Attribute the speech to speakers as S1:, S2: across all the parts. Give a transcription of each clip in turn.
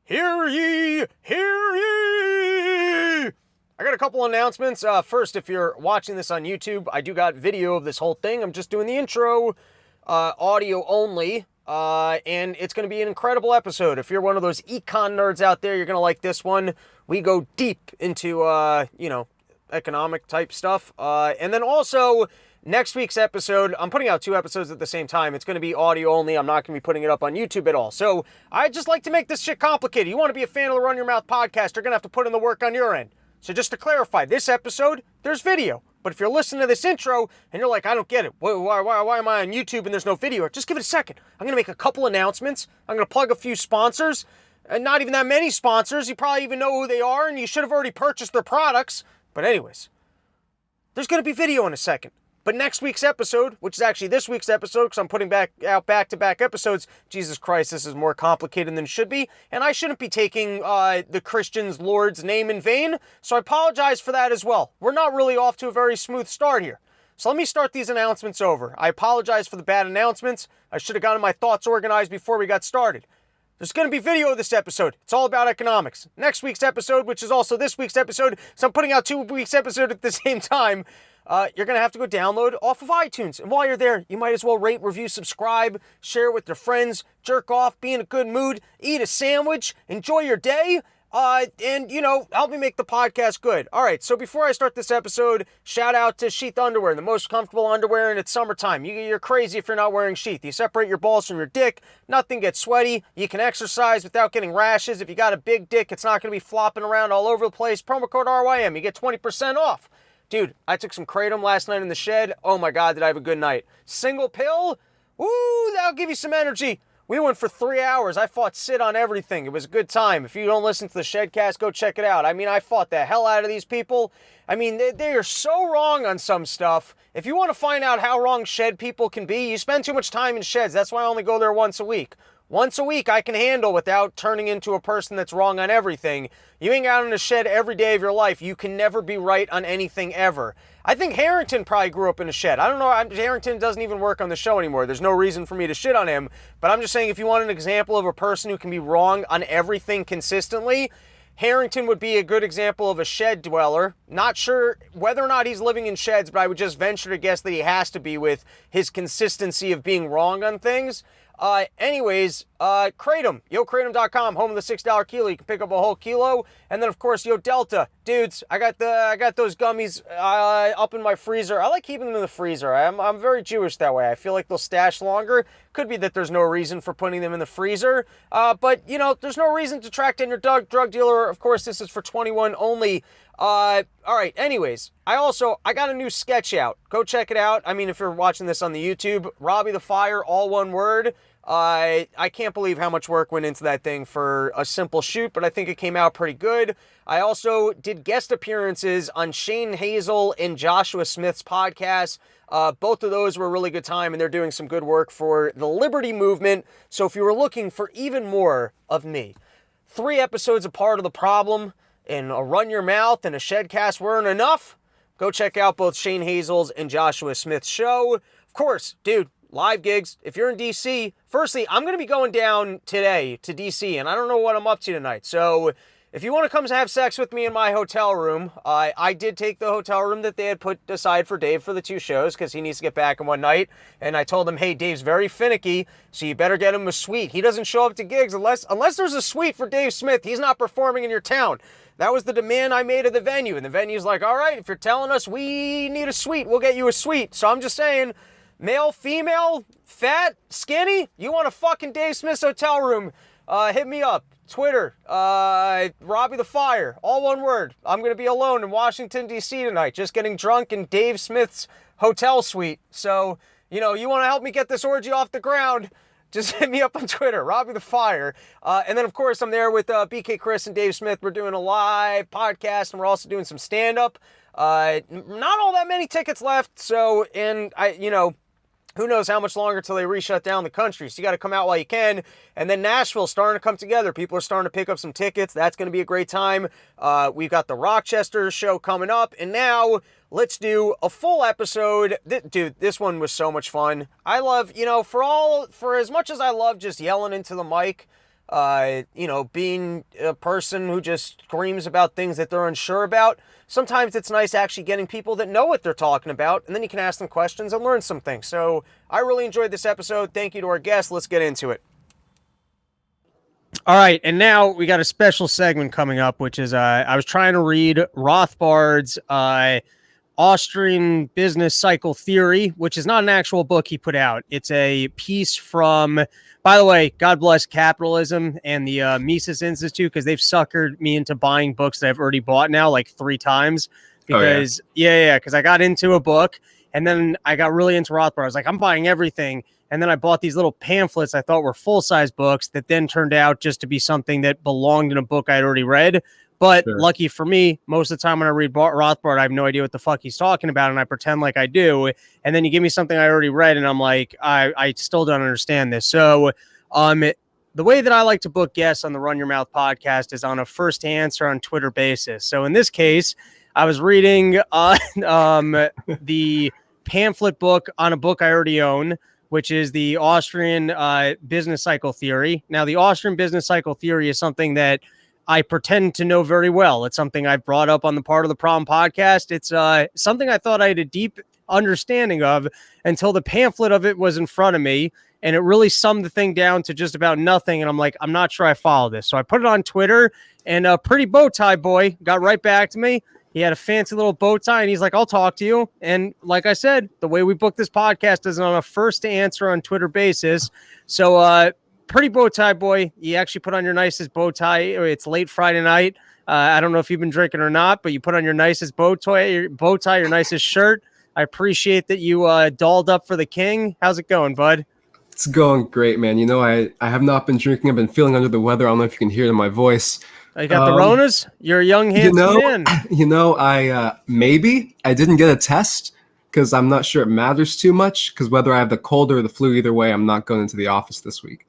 S1: Hear ye, hear ye! I got a couple announcements. First, if you're watching this on YouTube, I do got video of this whole thing. I'm just doing the intro, audio only, and it's going to be an incredible episode. If you're one of those econ nerds out there, you're going to like this one. We go deep into, economic type stuff. And then also, next week's episode, I'm putting out 2 episodes at the same time. It's going to be audio only. I'm not going to be putting it up on YouTube at all. So I just like to make this shit complicated. You want to be a fan of the Run Your Mouth podcast, you're going to have to put in the work on your end. So just to clarify, this episode, there's video. But if you're listening to this intro and you're like, I don't get it. Why am I on YouTube and there's no video? Just give it a second. I'm going to make a couple announcements. I'm going to plug a few sponsors. And not even that many sponsors. You probably even know who they are and you should have already purchased their products. But anyways, there's going to be video in a second. But next week's episode, which is actually this week's episode, because I'm putting out back-to-back episodes, Jesus Christ, this is more complicated than it should be, and I shouldn't be taking the Christian's Lord's name in vain, so I apologize for that as well. We're not really off to a very smooth start here. So let me start these announcements over. I apologize for the bad announcements. I should have gotten my thoughts organized before we got started. There's going to be video of this episode. It's all about economics. Next week's episode, which is also this week's episode, so I'm putting out 2 weeks' episode at the same time, you're going to have to go download off of iTunes. And while you're there, you might as well rate, review, subscribe, share it with your friends, jerk off, be in a good mood, eat a sandwich, enjoy your day, and, help me make the podcast good. All right, so before I start this episode, shout out to Sheath Underwear, the most comfortable underwear, and it's summertime. You're crazy if you're not wearing Sheath. You separate your balls from your dick, nothing gets sweaty, you can exercise without getting rashes. If you got a big dick, it's not going to be flopping around all over the place. Promo code RYM, you get 20% off. Dude, I took some Kratom last night in the shed. Oh my God, did I have a good night. Single pill? Woo, that'll give you some energy. We went for 3 hours. I fought Sid on everything. It was a good time. If you don't listen to the Shedcast, go check it out. I mean, I fought the hell out of these people. I mean, they are so wrong on some stuff. If you want to find out how wrong shed people can be, you spend too much time in sheds. That's why I only go there once a week. Once a week I can handle without turning into a person that's wrong on everything. You hang out in a shed every day of your life. You can never be right on anything ever. I think Harrington probably grew up in a shed. I don't know. Harrington doesn't even work on the show anymore. There's no reason for me to shit on him. But I'm just saying, if you want an example of a person who can be wrong on everything consistently, Harrington would be a good example of a shed dweller. Not sure whether or not he's living in sheds, but I would just venture to guess that he has to be with his consistency of being wrong on things. Kratom, YoKratom.com, home of the $6 kilo. You can pick up a whole kilo. And then, of course, Yo Delta. Dudes, I got those gummies up in my freezer. I like keeping them in the freezer. I'm very Jewish that way. I feel like they'll stash longer. Could be that there's no reason for putting them in the freezer. But, there's no reason to track down your drug dealer. Of course, this is for 21 only. All right, anyways, I got a new sketch out. Go check it out. I mean, if you're watching this on the YouTube, Robbie the Fire, all one word. I can't believe how much work went into that thing for a simple shoot, but I think it came out pretty good. I also did guest appearances on Shane Hazel and Joshua Smith's podcast. Both of those were a really good time, and they're doing some good work for the Liberty Movement. So if you were looking for even more of me, 3 episodes of Part of the Problem, and a Run Your Mouth and a Shedcast weren't enough, go check out both Shane Hazel's and Joshua Smith's show. Of course, dude, live gigs. If you're in DC, firstly, I'm going to be going down today to DC, and I don't know what I'm up to tonight. So if you want to come have sex with me in my hotel room, I did take the hotel room that they had put aside for Dave for the 2 shows because he needs to get back in one night. And I told him, hey, Dave's very finicky, so you better get him a suite. He doesn't show up to gigs unless there's a suite for Dave Smith. He's not performing in your town. That was the demand I made of the venue. And the venue's like, all right, if you're telling us we need a suite, we'll get you a suite. So I'm just saying, male, female, fat, skinny, you want a fucking Dave Smith's hotel room, hit me up. Twitter, Robbie the Fire, all one word. I'm going to be alone in Washington, D.C. tonight, just getting drunk in Dave Smith's hotel suite. So, you want to help me get this orgy off the ground, just hit me up on Twitter, Robbie the Fire. And then, of course, I'm there with BK Chris and Dave Smith. We're doing a live podcast, and we're also doing some stand-up. Not all that many tickets left, so, and who knows how much longer till they re-shut down the country. So you got to come out while you can. And then Nashville's starting to come together. People are starting to pick up some tickets. That's going to be a great time. We've got the Rochester show coming up. And now let's do a full episode. Dude, this one was so much fun. I love, for as much as I love just yelling into the mic, being a person who just screams about things that they're unsure about. Sometimes it's nice actually getting people that know what they're talking about, and then you can ask them questions and learn some things. So I really enjoyed this episode. Thank you to our guest. Let's get into it. All right, and now we got a special segment coming up, which is I was trying to read Rothbard's Austrian Business Cycle Theory, which is not an actual book he put out. It's a piece from, by the way, God bless capitalism and the Mises Institute, because they've suckered me into buying books that I've already bought now like 3 times. Because, because I got into a book and then I got really into Rothbard. I was like, I'm buying everything. And then I bought these little pamphlets I thought were full-size books that then turned out just to be something that belonged in a book I'd already read. But lucky for me, most of the time when I read Rothbard, I have no idea what the fuck he's talking about, and I pretend like I do. And then you give me something I already read, and I'm like, I still don't understand this. So the way that I like to book guests on the Run Your Mouth podcast is on a first answer on Twitter basis. So in this case, I was reading the pamphlet book on a book I already own, which is the Austrian Business Cycle Theory. Now, the Austrian Business Cycle Theory is something that I pretend to know very well. It's something I've brought up on the Part of the Problem podcast. It's something I thought I had a deep understanding of until the pamphlet of it was in front of me, and it really summed the thing down to just about nothing, and I'm like, I'm not sure I follow this. So I put it on Twitter, and a pretty bow tie boy got right back to me. He had a fancy little bow tie, and he's like, I'll talk to you. And like I said, the way we book this podcast is on a first answer on Twitter basis. So pretty bow tie boy, you actually put on your nicest bow tie. It's late Friday night. I don't know if you've been drinking or not, but you put on your nicest bow tie, your nicest shirt. I appreciate that you dolled up for the king. How's it going, bud?
S2: It's going great, man. You know, I have not been drinking. I've been feeling under the weather. I don't know if you can hear it in my voice.
S1: You got the Ronas? You're a young, handsome man.
S2: Maybe I didn't get a test because I'm not sure it matters too much, because whether I have the cold or the flu, either way, I'm not going into the office this week.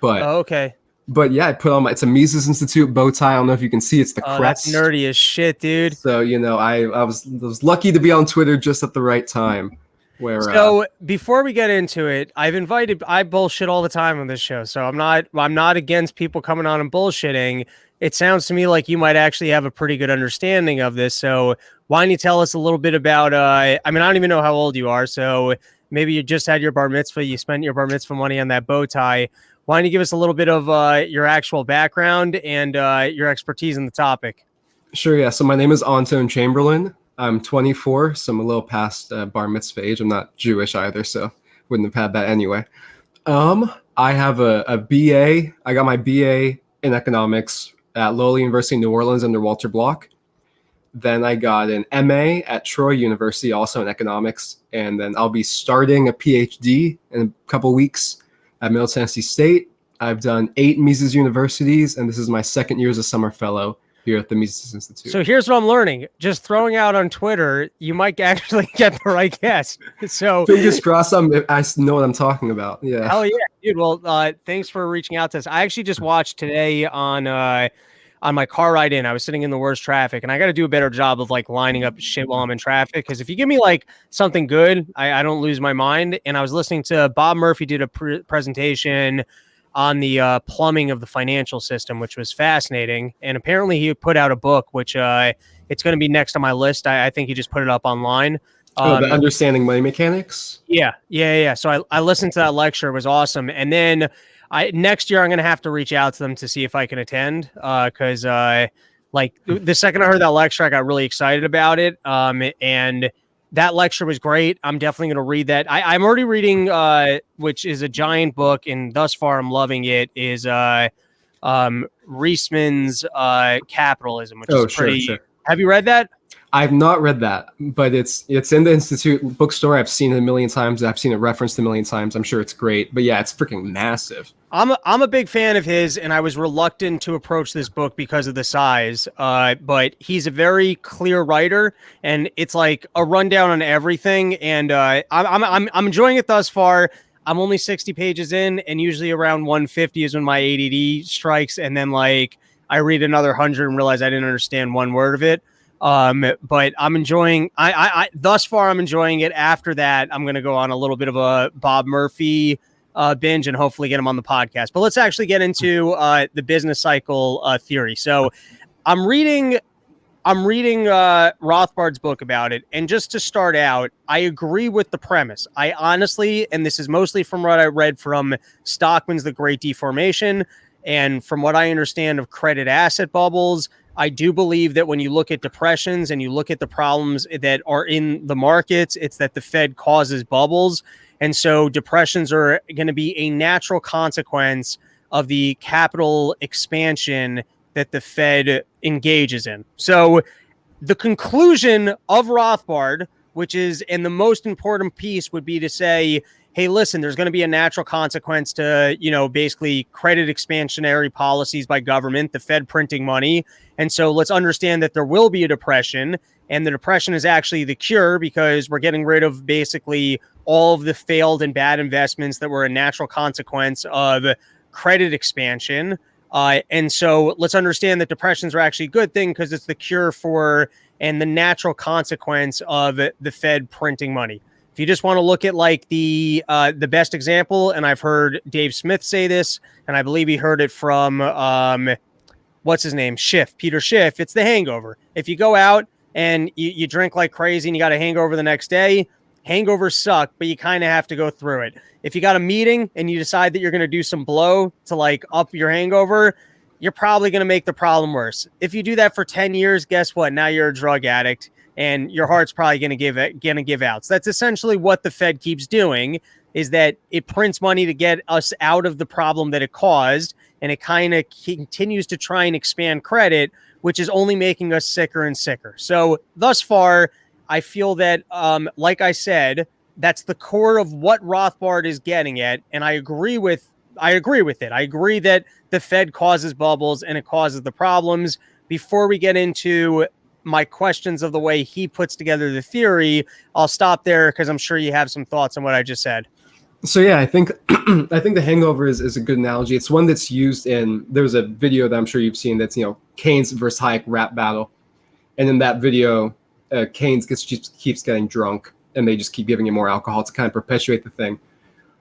S2: But
S1: okay.
S2: But yeah, I put on it's a Mises Institute bow tie. I don't know if you can see, it's the crest.
S1: That's nerdy as shit, dude.
S2: So, I was lucky to be on Twitter just at the right time.
S1: So before we get into it, I bullshit all the time on this show. So I'm not against people coming on and bullshitting. It sounds to me like you might actually have a pretty good understanding of this. So why don't you tell us a little bit about, I don't even know how old you are. So maybe you just had your bar mitzvah. You spent your bar mitzvah money on that bow tie. Why don't you give us a little bit of your actual background and your expertise in the topic?
S2: Sure, yeah. So my name is Anton Chamberlain. I'm 24, so I'm a little past bar mitzvah age. I'm not Jewish either, so wouldn't have had that anyway. I have a BA. I got my BA in economics at Loyola University, New Orleans, under Walter Block. Then I got an MA at Troy University, also in economics. And then I'll be starting a PhD in a couple weeks at Middle Tennessee State. I've done 8 Mises universities, and this is my second year as a summer fellow here at the Mises Institute.
S1: So here's what I'm learning. Just throwing out on Twitter, you might actually get the right guess. So
S2: fingers crossed, I know what I'm talking about. Yeah.
S1: Hell yeah, dude. Well, thanks for reaching out to us. I actually just watched today on my car ride in. I was sitting in the worst traffic, and I got to do a better job of like lining up shit while I'm in traffic. Because if you give me like something good, I don't lose my mind. And I was listening to Bob Murphy did a presentation on the plumbing of the financial system, which was fascinating. And apparently he put out a book, which it's going to be next on my list. I think he just put it up online.
S2: The Understanding Money Mechanics?
S1: Yeah. So I listened to that lecture. It was awesome. And then next year I'm going to have to reach out to them to see if I can attend, because like the second I heard that lecture, I got really excited about it. And that lecture was great. I'm definitely going to read that. I'm already reading, which is a giant book, and thus far I'm loving it, is Reisman's Capitalism, which is pretty... Sure. Have you read that?
S2: I've not read that, but it's in the Institute bookstore. I've seen it a million times. I've seen it referenced a million times. I'm sure it's great, but yeah, it's freaking massive.
S1: I'm a big fan of his, and I was reluctant to approach this book because of the size. But he's a very clear writer, and it's like a rundown on everything. And I'm enjoying it thus far. I'm only 60 pages in, and usually around 150 is when my ADD strikes, and then like I read another 100 and realize I didn't understand one word of it. But I'm enjoying. I thus far I'm enjoying it. After that, I'm gonna go on a little bit of a Bob Murphy binge and hopefully get him on the podcast. But let's actually get into the business cycle theory. So I'm reading Rothbard's book about it. And just to start out, I agree with the premise. I honestly, and this is mostly from what I read from Stockman's The Great Deformation, and from what I understand of credit asset bubbles, I do believe that when you look at depressions and you look at the problems that are in the markets, it's that the Fed causes bubbles. And so depressions are going to be a natural consequence of the capital expansion that the Fed engages in. So the conclusion of Rothbard, which is, and the most important piece would be to say, hey, listen, there's going to be a natural consequence to, basically credit expansionary policies by government, the Fed printing money. And so let's understand that there will be a depression, and the depression is actually the cure because we're getting rid of basically all of the failed and bad investments that were a natural consequence of credit expansion. And so let's understand that depressions are actually a good thing because it's the cure for and the natural consequence of the Fed printing money. If you just want to look at like the best example, and I've heard Dave Smith say this, and I believe he heard it from what's his name, Peter Schiff. It's the hangover. If you go out and you drink like crazy and you got a hangover the next day, hangovers suck, but you kind of have to go through it. If you got a meeting and you decide that you're going to do some blow to like up your hangover, you're probably going to make the problem worse. If you do that for 10 years, guess what? Now you're a drug addict and your heart's probably going to give out. So that's essentially what the Fed keeps doing, is that it prints money to get us out of the problem that it caused. And it kind of continues to try and expand credit, which is only making us sicker and sicker. So thus far, I feel that, like I said, that's the core of what Rothbard is getting at. And I agree with it. I agree that the Fed causes bubbles and it causes the problems. Before we get into my questions of the way he puts together the theory, I'll stop there because I'm sure you have some thoughts on what I just said.
S2: So yeah, I think the hangover is a good analogy. It's one that's used in, there's a video that I'm sure you've seen that's, Keynes versus Hayek rap battle. And in that video, Keynes keeps getting drunk and they just keep giving him more alcohol to kind of perpetuate the thing.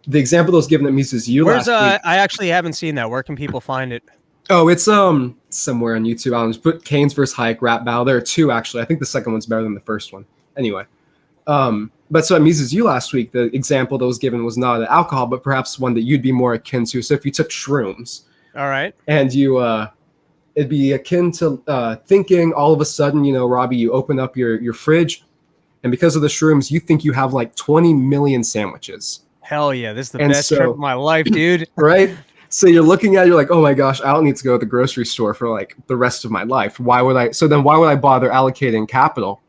S2: The example that was given at Mises U last week.
S1: I actually haven't seen that. Where can people find it?
S2: Oh, it's somewhere on YouTube. I'll just put Keynes versus Hayek rap battle. There are two actually. I think the second one's better than the first one. Anyway, but so at Mises U last week, the example that was given was not an alcohol, but perhaps one that you'd be more akin to. So if you took shrooms,
S1: all right,
S2: and you, it'd be akin to thinking all of a sudden, Robbie, you open up your fridge, and because of the shrooms, you think you have like 20 million sandwiches.
S1: Hell yeah, this is the best trip of my life, dude.
S2: Right? So you're looking at it, you're like, oh my gosh, I don't need to go to the grocery store for like the rest of my life. Why would I bother allocating capital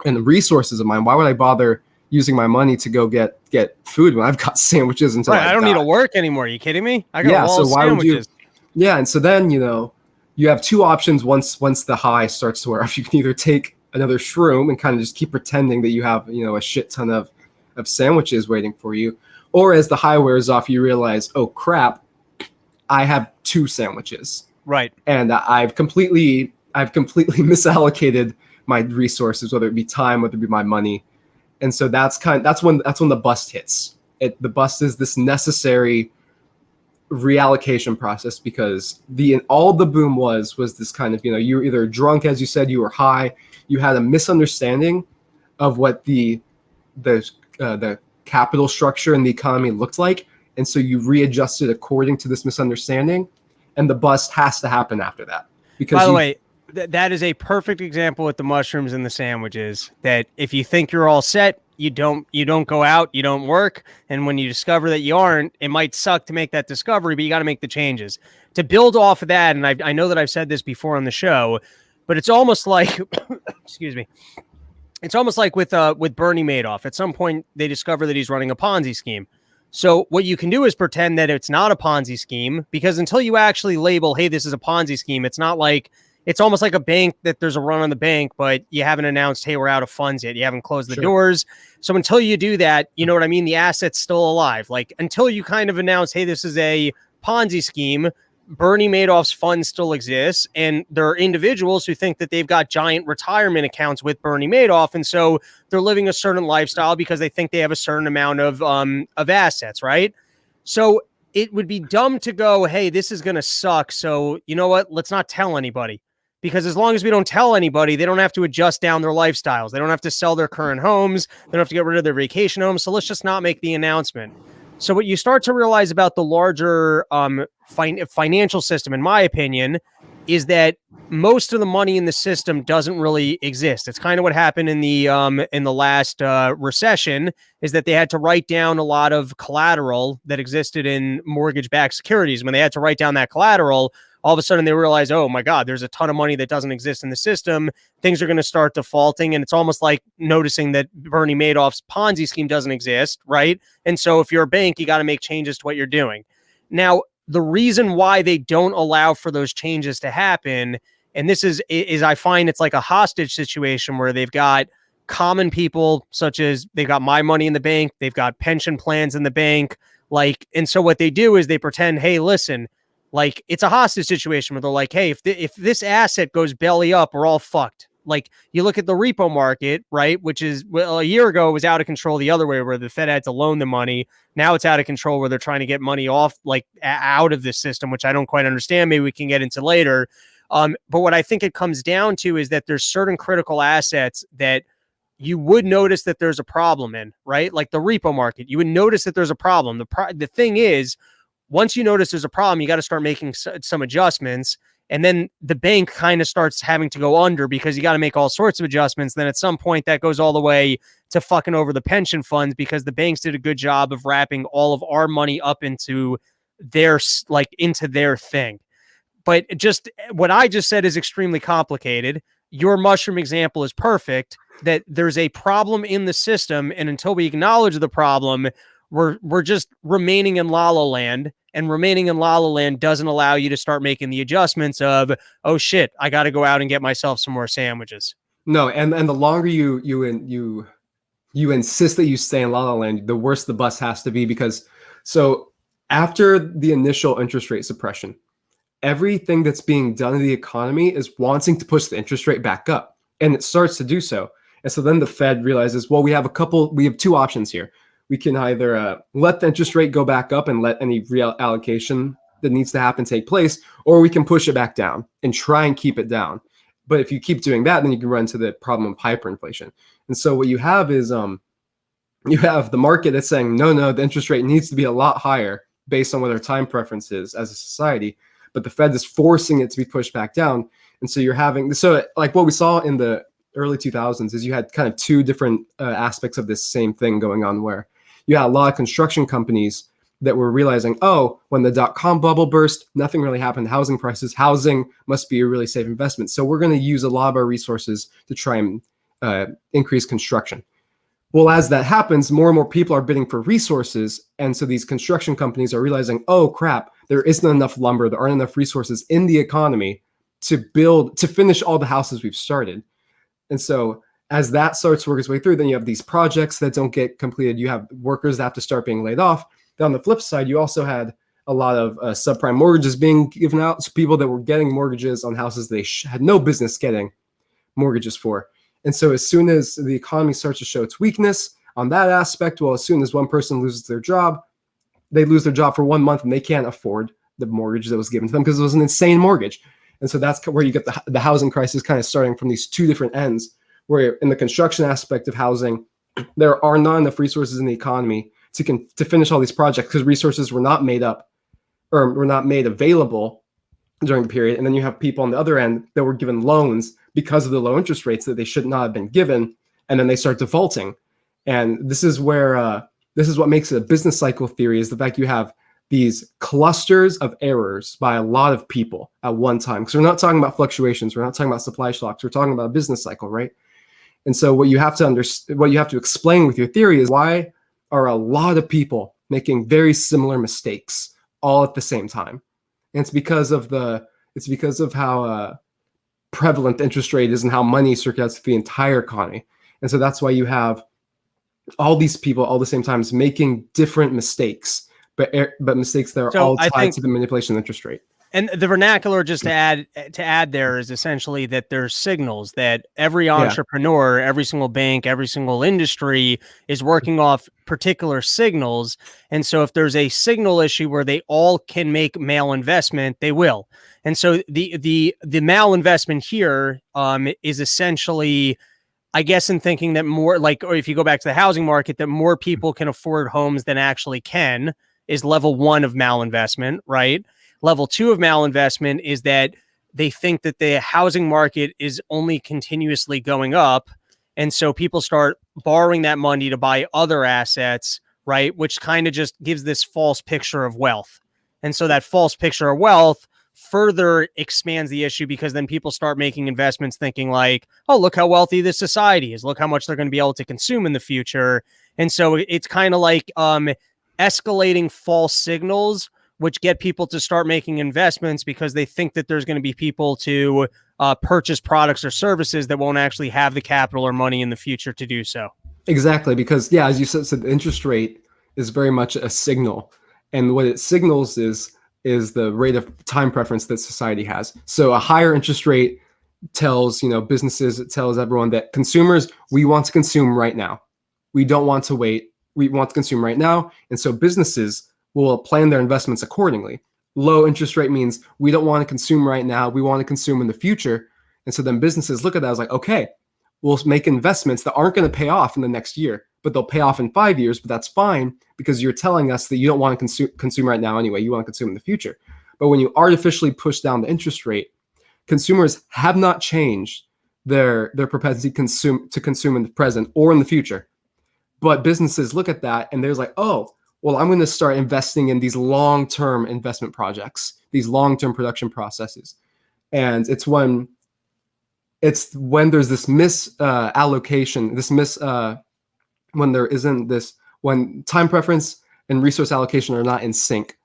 S2: and resources of mine? Why would I bother using my money to go get food when I've got sandwiches until
S1: I don't need to work anymore? Are you kidding me? I got
S2: so why
S1: sandwiches.
S2: Would you? Yeah, and so then you have two options once the high starts to wear off. You can either take another shroom and kind of just keep pretending that you have a shit ton of sandwiches waiting for you, or as the high wears off, you realize, oh crap, I have two sandwiches. Right. And I've completely misallocated my resources, whether it be time, whether it be my money. And so that's when the bust hits. The bust is this necessary reallocation process, because all the boom was this kind of, you were either drunk, as you said, you were high, you had a misunderstanding of what the capital structure and the economy looked like. And so you readjusted according to this misunderstanding, and the bust has to happen after that. Because
S1: by the way, that is a perfect example with the mushrooms and the sandwiches, that if you think you're all set, you don't go out, you don't work. And when you discover that you aren't, it might suck to make that discovery, but you got to make the changes to build off of that. And I know that I've said this before on the show, but it's almost like, excuse me. It's almost like with Bernie Madoff. At some point, they discover that he's running a Ponzi scheme. So what you can do is pretend that it's not a Ponzi scheme, because until you actually label, hey, this is a Ponzi scheme, it's not like, it's almost like a bank that there's a run on the bank, but you haven't announced, hey, we're out of funds yet. You haven't closed the doors. So until you do that, you know what I mean? The asset's still alive. Like until you kind of announce, hey, this is a Ponzi scheme, Bernie Madoff's fund still exists, and there are individuals who think that they've got giant retirement accounts with Bernie Madoff, and so they're living a certain lifestyle because they think they have a certain amount of assets, right? So it would be dumb to go, hey, this is going to suck. So you know what? Let's not tell anybody. Because as long as we don't tell anybody, they don't have to adjust down their lifestyles. They don't have to sell their current homes. They don't have to get rid of their vacation homes. So let's just not make the announcement. So what you start to realize about the larger financial system, in my opinion, is that most of the money in the system doesn't really exist. It's kind of what happened in the last recession, is that they had to write down a lot of collateral that existed in mortgage-backed securities. When they had to write down that collateral, all of a sudden they realize, oh my God, there's a ton of money that doesn't exist in the system. Things are going to start defaulting. And it's almost like noticing that Bernie Madoff's Ponzi scheme doesn't exist, right? And so if you're a bank, you got to make changes to what you're doing. Now, the reason why they don't allow for those changes to happen, and this is I find it's like a hostage situation where they've got common people, such as they've got my money in the bank, they've got pension plans in the bank, and so what they do is they pretend, hey, listen, like it's a hostage situation where they're like, hey, if this asset goes belly up, we're all fucked. Like you look at the repo market, right? Which is, well, a year ago it was out of control the other way, where the Fed had to loan the money. Now it's out of control where they're trying to get money off, like out of this system, which I don't quite understand. Maybe we can get into later. But what I think it comes down to is that there's certain critical assets that you would notice that there's a problem in, right? Like the repo market, you would notice that there's a problem. The thing is, once you notice there's a problem, you got to start making some adjustments. And then the bank kind of starts having to go under because you got to make all sorts of adjustments. Then at some point that goes all the way to fucking over the pension funds, because the banks did a good job of wrapping all of our money up into their thing. But just what I just said is extremely complicated. Your mushroom example is perfect, that there's a problem in the system. And until we acknowledge the problem, we're just remaining in La La Land, and remaining in La La Land doesn't allow you to start making the adjustments of, oh shit, I got to go out and get myself some more sandwiches.
S2: No, and the longer you insist that you stay in La La Land, the worse the bus has to be, because so after the initial interest rate suppression, everything that's being done in the economy is wanting to push the interest rate back up, and it starts to do so. And so then the Fed realizes, well, we have two options here. We can either let the interest rate go back up and let any reallocation that needs to happen take place, or we can push it back down and try and keep it down. But if you keep doing that, then you can run into the problem of hyperinflation. And so what you have is you have the market that's saying, no, the interest rate needs to be a lot higher based on what our time preference is as a society. But the Fed is forcing it to be pushed back down. And so you're having, so like what we saw in the early 2000s is you had kind of two different aspects of this same thing going on, where you had a lot of construction companies that were realizing, oh, when the dot-com bubble burst, nothing really happened to housing prices. Housing must be a really safe investment. So we're going to use a lot of our resources to try and increase construction. Well, as that happens, more and more people are bidding for resources. And so these construction companies are realizing, oh, crap, there isn't enough lumber. There aren't enough resources in the economy to finish all the houses we've started. And so as that starts to work its way through, then you have these projects that don't get completed. You have workers that have to start being laid off. Then on the flip side, you also had a lot of subprime mortgages being given out to people that were getting mortgages on houses they had no business getting mortgages for. And so as soon as the economy starts to show its weakness on that aspect, well, as soon as one person loses their job, they lose their job for 1 month and they can't afford the mortgage that was given to them because it was an insane mortgage. And so that's where you get the housing crisis kind of starting from these two different ends, where in the construction aspect of housing, there are not enough resources in the economy to finish all these projects because resources were not made up or were not made available during the period. And then you have people on the other end that were given loans because of the low interest rates that they should not have been given. And then they start defaulting. And this is where, this is what makes it a business cycle theory, is the fact you have these clusters of errors by a lot of people at one time. Because we're not talking about fluctuations. We're not talking about supply shocks. We're talking about a business cycle, right? And so what you have to understand, what you have to explain with your theory is, why are a lot of people making very similar mistakes all at the same time? And it's because of how prevalent interest rate is and how money circulates through the entire economy. And so that's why you have all these people all the same time making different mistakes, but mistakes that are all tied to the manipulation of interest rate.
S1: And the vernacular, just to add there, is essentially that there's signals that every
S2: Yeah,
S1: entrepreneur, every single bank, every single industry is working off particular signals. And so if there's a signal issue where they all can make malinvestment, they will. And so the malinvestment here is essentially, I guess, in thinking that more like, or if you go back to the housing market, that more people can afford homes than actually can, is level one of malinvestment, right? Level two of malinvestment is that they think that the housing market is only continuously going up. And so people start borrowing that money to buy other assets, right? Which kind of just gives this false picture of wealth. And so that false picture of wealth further expands the issue, because then people start making investments thinking like, oh, look how wealthy this society is. Look how much they're going to be able to consume in the future. And so it's kind of like escalating false signals, which get people to start making investments because they think that there's going to be people to purchase products or services that won't actually have the capital or money in the future to do so.
S2: exactly. Because yeah, as you said, the interest rate is very much a signal, and what it signals is the rate of time preference that society has. So a higher interest rate tells, businesses, it tells everyone that consumers, we want to consume right now. We don't want to wait. We want to consume right now. And so businesses will plan their investments accordingly. Low interest rate means we don't want to consume right now. We want to consume in the future. And so then businesses look at that as like, okay, we'll make investments that aren't going to pay off in the next year, but they'll pay off in 5 years. But that's fine, because you're telling us that you don't want to consume right now anyway. You want to consume in the future. But when you artificially push down the interest rate, consumers have not changed their propensity to consume in the present or in the future. But businesses look at that and they're like, oh, well, I'm going to start investing in these long-term investment projects, these long-term production processes. And it's when there's this misallocation, when there isn't this, when time preference and resource allocation are not in sync,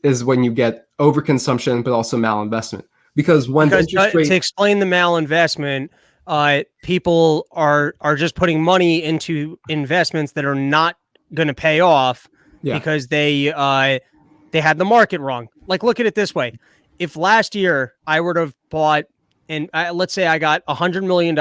S2: is when you get overconsumption, but also malinvestment. Because when the interest rate,
S1: to explain the malinvestment, people are just putting money into investments that are not going to pay off, because they had the market wrong. Like, look at it this way: if last year I would have bought, and let's say I got $100 million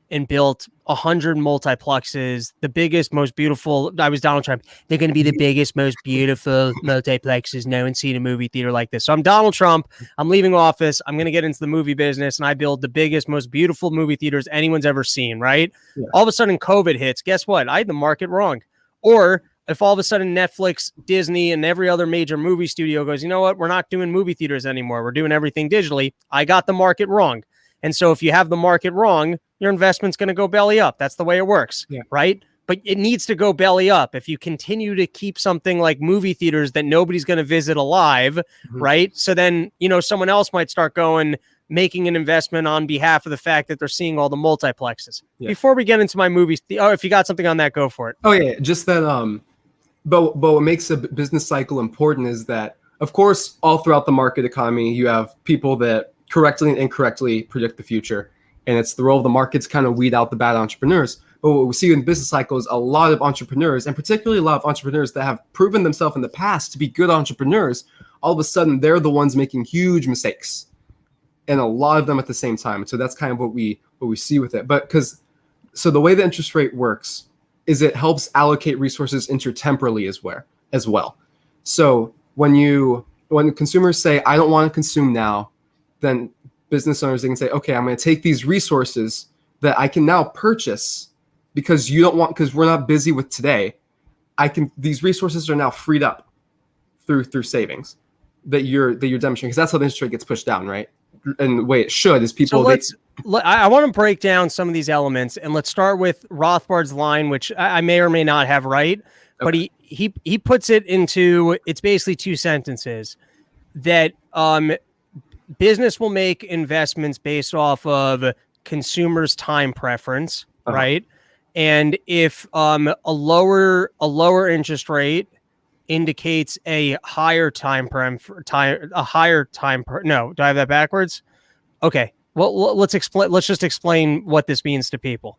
S1: and built 100 multiplexes, the biggest, most beautiful. I was Donald Trump. They're going to be the biggest, most beautiful multiplexes. No one's seen a movie theater like this. So I'm Donald Trump. I'm leaving office. I'm going to get into the movie business, and I build the biggest, most beautiful movie theaters anyone's ever seen, right? Yeah. All of a sudden, COVID hits. Guess what? I had the market wrong. Or if all of a sudden Netflix, Disney, and every other major movie studio goes, you know what? We're not doing movie theaters anymore. We're doing everything digitally. I got the market wrong. And so if you have the market wrong, your investment's going to go belly up. That's the way it works, right? But it needs to go belly up. If you continue to keep something like movie theaters that nobody's going to visit alive, right? So then, someone else might start making an investment on behalf of the fact that they're seeing all the multiplexes. Before we get into my movies, if you got something on that, go for it.
S2: Oh yeah, just that. But what makes a business cycle important is that, of course, all throughout the market economy, you have people that correctly and incorrectly predict the future. And it's the role of the markets kind of weed out the bad entrepreneurs. But what we see in business cycles, a lot of entrepreneurs, and particularly a lot of entrepreneurs that have proven themselves in the past to be good entrepreneurs, all of a sudden they're the ones making huge mistakes. And a lot of them at the same time. So that's kind of what we see with it. But so the way the interest rate works is it helps allocate resources intertemporally as well. So when consumers say, I don't want to consume now, then business owners, they can say, okay, I'm going to take these resources that I can now purchase because we're not busy with today. These resources are now freed up through savings that you're demonstrating, because that's how the interest rate gets pushed down, right? And the way it should is people.
S1: So I want to break down some of these elements, and let's start with Rothbard's line, which I may or may not have right, but he puts it into, it's basically two sentences, that business will make investments based off of consumers' time preference, right? And if a lower interest rate indicates a higher time. No, do I have that backwards? Okay. Well, let's just explain what this means to people.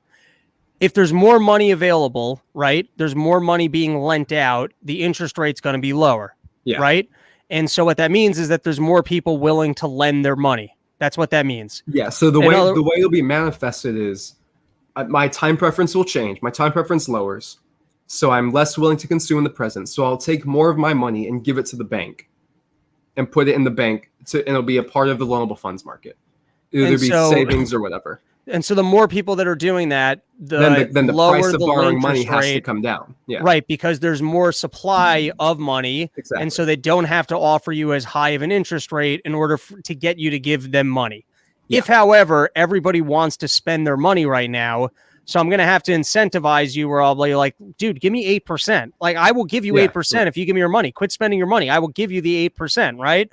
S1: If there's more money available, right? There's more money being lent out. The interest rate's going to be lower, right? And so what that means is that there's more people willing to lend their money. That's what that means.
S2: Yeah. So the way it'll be manifested is my time preference will change. My time preference lowers. So I'm less willing to consume in the present. So I'll take more of my money and give it to the bank and put it in the bank and it'll be a part of the loanable funds market. It'll either be savings or whatever.
S1: And so the more people that are doing that,
S2: then the
S1: lower
S2: price of
S1: the
S2: borrowing money
S1: interest
S2: has to
S1: rate.
S2: come down. Yeah.
S1: Right, because there's more supply of money.
S2: Exactly.
S1: And so they don't have to offer you as high of an interest rate in order to get you to give them money. Yeah. If, however, everybody wants to spend their money right now, so I'm going to have to incentivize you where I'll be like, dude, give me 8%. Like, I will give you 8% if you give me your money. Quit spending your money. I will give you the 8%, right?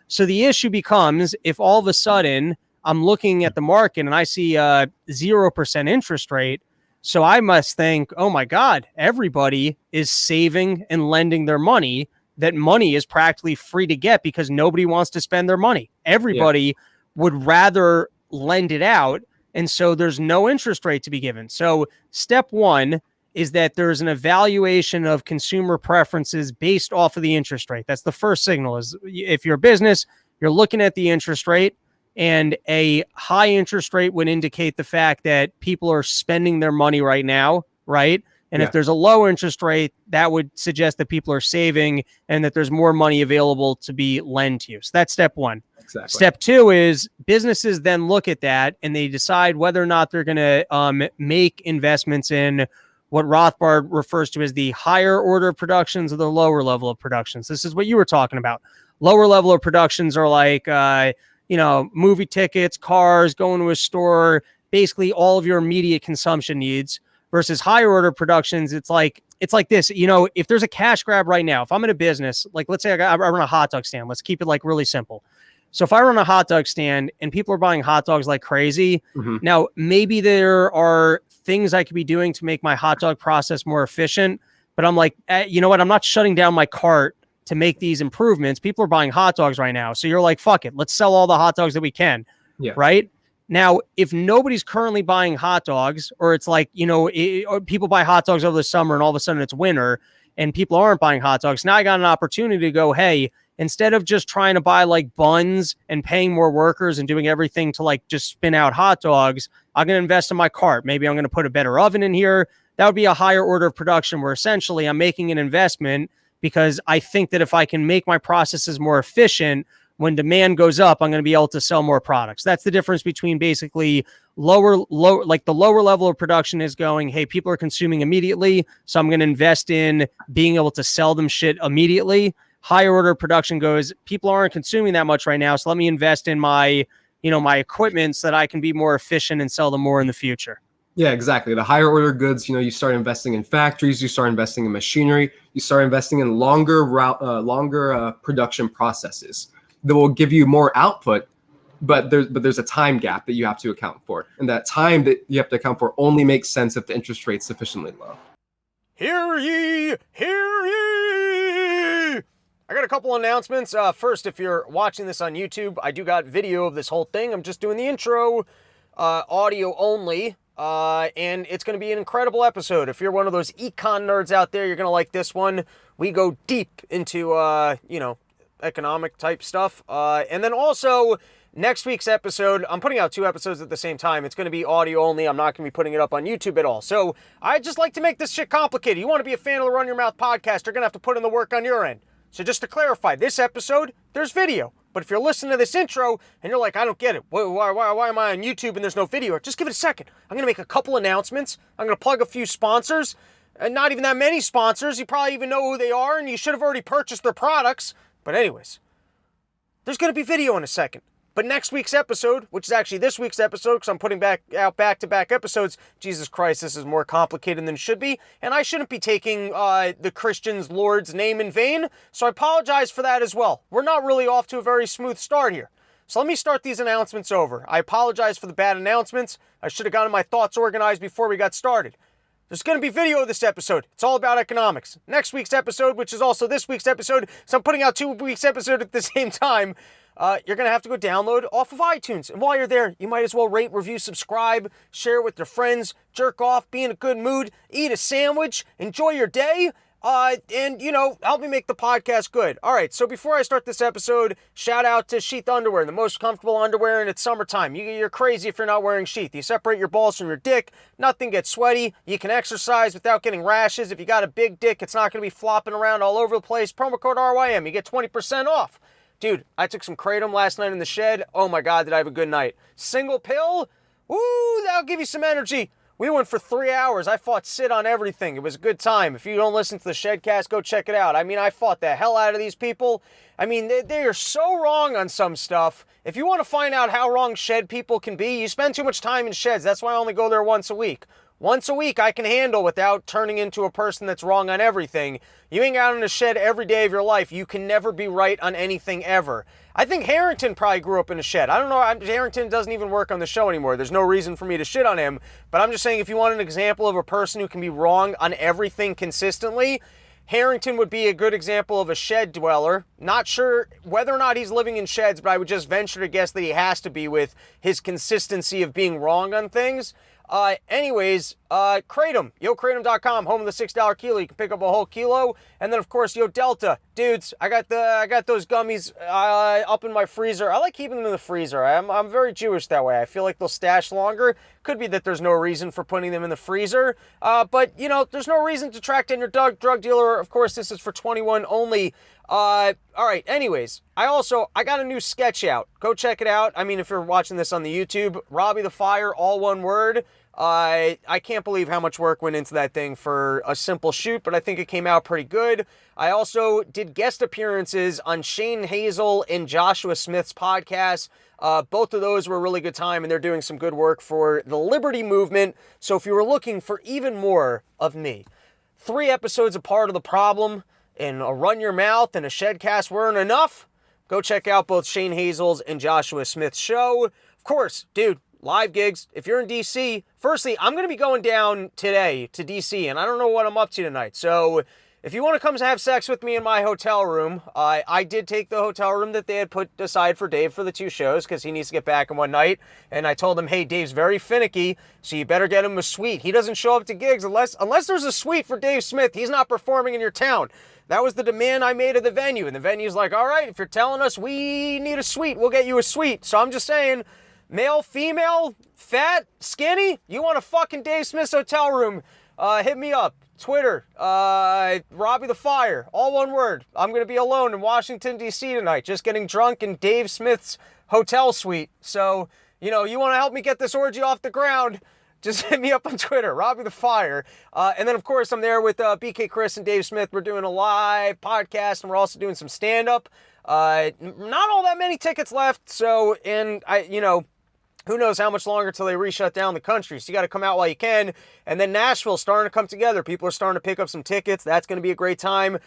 S1: So the issue becomes if all of a sudden I'm looking at the market and I see a 0% interest rate, so I must think, oh my God, everybody is saving and lending their money. That money is practically free to get because nobody wants to spend their money. Everybody would rather lend it out. And so there's no interest rate to be given. So step one is that there's an evaluation of consumer preferences based off of the interest rate. That's the first signal. Is if you're a business, you're looking at the interest rate, and a high interest rate would indicate the fact that people are spending their money right now, right? And if there's a low interest rate, that would suggest that people are saving and that there's more money available to be lent to you. So that's step one.
S2: Exactly.
S1: Step two is businesses then look at that and they decide whether or not they're going to make investments in what Rothbard refers to as the higher order of productions or the lower level of productions. This is what you were talking about. Lower level of productions are like, movie tickets, cars, going to a store, basically all of your immediate consumption needs. Versus higher order productions, it's like this. If there's a cash grab right now, if I'm in a business, like let's say I run a hot dog stand, let's keep it like really simple. So if I run a hot dog stand and people are buying hot dogs like crazy, now maybe there are things I could be doing to make my hot dog process more efficient. But I'm like, you know what? I'm not shutting down my cart to make these improvements. People are buying hot dogs right now. So you're like, fuck it. Let's sell all the hot dogs that we can. Yeah. Right. Now, if nobody's currently buying hot dogs, or it's like, people buy hot dogs over the summer and all of a sudden it's winter and people aren't buying hot dogs. Now I got an opportunity to go, hey, instead of just trying to buy like buns and paying more workers and doing everything to like just spin out hot dogs, I'm going to invest in my cart. Maybe I'm going to put a better oven in here. That would be a higher order of production where essentially I'm making an investment because I think that if I can make my processes more efficient, when demand goes up, I'm going to be able to sell more products. That's the difference between basically like the lower level of production is going, hey, people are consuming immediately, so I'm going to invest in being able to sell them shit immediately. Higher order production goes, people aren't consuming that much right now, so let me invest in my equipment so that I can be more efficient and sell them more in the future.
S2: Yeah, exactly. The higher order goods, you start investing in factories, you start investing in machinery, you start investing in longer production processes that will give you more output, but there's a time gap that you have to account for. And that time that you have to account for only makes sense if the interest rate's sufficiently low.
S1: Hear ye! Hear ye! I got a couple announcements. First, if you're watching this on YouTube, I do got video of this whole thing. I'm just doing the intro, audio only, and it's going to be an incredible episode. If you're one of those econ nerds out there, you're going to like this one. We go deep into, economic type stuff. And then also next week's episode, I'm putting out 2 episodes at the same time. It's going to be audio only. I'm not going to be putting it up on YouTube at all. So I just like to make this shit complicated. You want to be a fan of the Run Your Mouth podcast, you're going to have to put in the work on your end. So just to clarify, this episode, there's video. But if you're listening to this intro and you're like, I don't get it. Why am I on YouTube and there's no video? Just give it a second. I'm going to make a couple announcements. I'm going to plug a few sponsors. And not even that many sponsors. You probably even know who they are and you should have already purchased their products. But anyways, there's going to be video in a second. But next week's episode, which is actually this week's episode, because I'm putting out back-to-back episodes, Jesus Christ, this is more complicated than it should be, and I shouldn't be taking the Christian's Lord's name in vain, so I apologize for that as well. We're not really off to a very smooth start here. So let me start these announcements over. I apologize for the bad announcements. I should have gotten my thoughts organized before we got started. There's going to be video of this episode. It's all about economics. Next week's episode, which is also this week's episode, so I'm putting out 2 weeks' episode at the same time, you're going to have to go download off of iTunes. And while you're there, you might as well rate, review, subscribe, share it with your friends, jerk off, be in a good mood, eat a sandwich, enjoy your day. And, help me make the podcast good. All right, so before I start this episode, shout out to Sheath Underwear, the most comfortable underwear, and it's summertime. You're crazy if you're not wearing Sheath. You separate your balls from your dick, nothing gets sweaty, you can exercise without getting rashes. If you got a big dick, it's not going to be flopping around all over the place. Promo code RYM, you get 20% off. Dude, I took some Kratom last night in the shed. Oh my God, did I have a good night. Single pill? Woo, that'll give you some energy. We went for 3 hours. I fought Sid on everything. It was a good time. If you don't listen to the Shedcast, go check it out. I mean, I fought the hell out of these people. I mean, they are so wrong on some stuff. If you want to find out how wrong shed people can be, you spend too much time in sheds. That's why I only go there once a week. Once a week I can handle without turning into a person that's wrong on everything. You hang out in a shed every day of your life. You can never be right on anything ever. I think Harrington probably grew up in a shed. I don't know. Harrington doesn't even work on the show anymore. There's no reason for me to shit on him. But I'm just saying, if you want an example of a person who can be wrong on everything consistently, Harrington would be a good example of a shed dweller. Not sure whether or not he's living in sheds, but I would just venture to guess that he has to be with his consistency of being wrong on things. Anyways, Kratom, YoKratom.com, home of the $6 kilo. You can pick up a whole kilo. And then, of course, Yo Delta. Dudes, I got those gummies, up in my freezer. I like keeping them in the freezer. I'm very Jewish that way. I feel like they'll stash longer. Could be that there's no reason for putting them in the freezer. But, there's no reason to track down your drug dealer. Of course, this is for 21 only. All right, anyways, I got a new sketch out. Go check it out. I mean, if you're watching this on the YouTube, Robbie the Fire, all one word. I can't believe how much work went into that thing for a simple shoot, but I think it came out pretty good. I also did guest appearances on Shane Hazel and Joshua Smith's podcast. Both of those were a really good time, and they're doing some good work for the Liberty Movement. So if you were looking for even more of me, 3 episodes of Part of the Problem, and a Run Your Mouth and a Shedcast weren't enough, go check out both Shane Hazel's and Joshua Smith's show. Of course, dude, live gigs. If you're in DC, firstly, I'm going to be going down today to DC, and I don't know what I'm up to tonight. So if you want to come have sex with me in my hotel room, I did take the hotel room that they had put aside for Dave for the 2 shows because he needs to get back in one night. And I told him, hey, Dave's very finicky, so you better get him a suite. He doesn't show up to gigs unless there's a suite for Dave Smith. He's not performing in your town. That was the demand I made of the venue. And the venue's like, all right, if you're telling us we need a suite, we'll get you a suite. So I'm just saying, male, female, fat, skinny, you want a fucking Dave Smith's hotel room, hit me up. Twitter, Robbie the Fire, all one word. I'm going to be alone in Washington, D.C. tonight, just getting drunk in Dave Smith's hotel suite. So, you want to help me get this orgy off the ground, just hit me up on Twitter, Robbie the Fire. And then, of course, I'm there with BK Chris and Dave Smith. We're doing a live podcast, and we're also doing some stand-up. Not all that many tickets left, so, and who knows how much longer till they re-shut down the country. So you got to come out while you can. And then Nashville's starting to come together. People are starting to pick up some tickets. That's going to be a great time.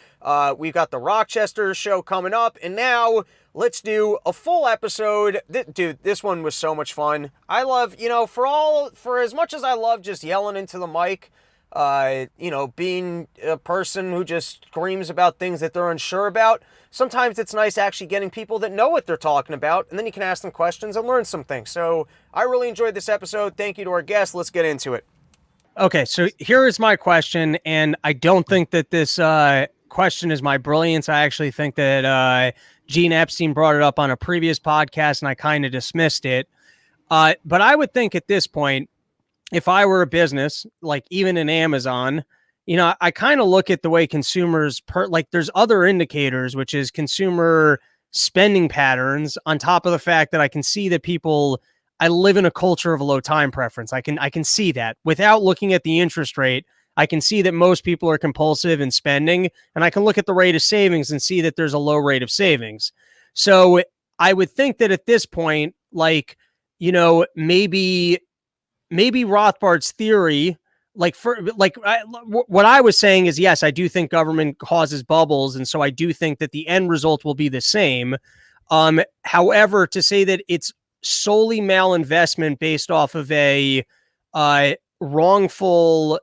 S1: We've got the Rochester show coming up. And now let's do a full episode. Dude, this one was so much fun. I love, for as much as I love just yelling into the mic, being a person who just screams about things that they're unsure about, sometimes it's nice actually getting people that know what they're talking about, and then you can ask them questions and learn some things. So I really enjoyed this episode. Thank you to our guests. Let's get into it. Okay, so here is my question, and I don't think that this question is my brilliance. I actually think that Gene Epstein brought it up on a previous podcast, and I kind of dismissed it. But I would think at this point, if I were a business, like even in Amazon, I kind of look at the way consumers, there's other indicators, which is consumer spending patterns, on top of the fact that I can see that I live in a culture of a low time preference. I can see that without looking at the interest rate. I can see that most people are compulsive in spending, and I can look at the rate of savings and see that there's a low rate of savings. So I would think that at this point, maybe Rothbard's theory, what I was saying is, yes, I do think government causes bubbles. And so I do think that the end result will be the same. However, to say that it's solely malinvestment based off of a wrongful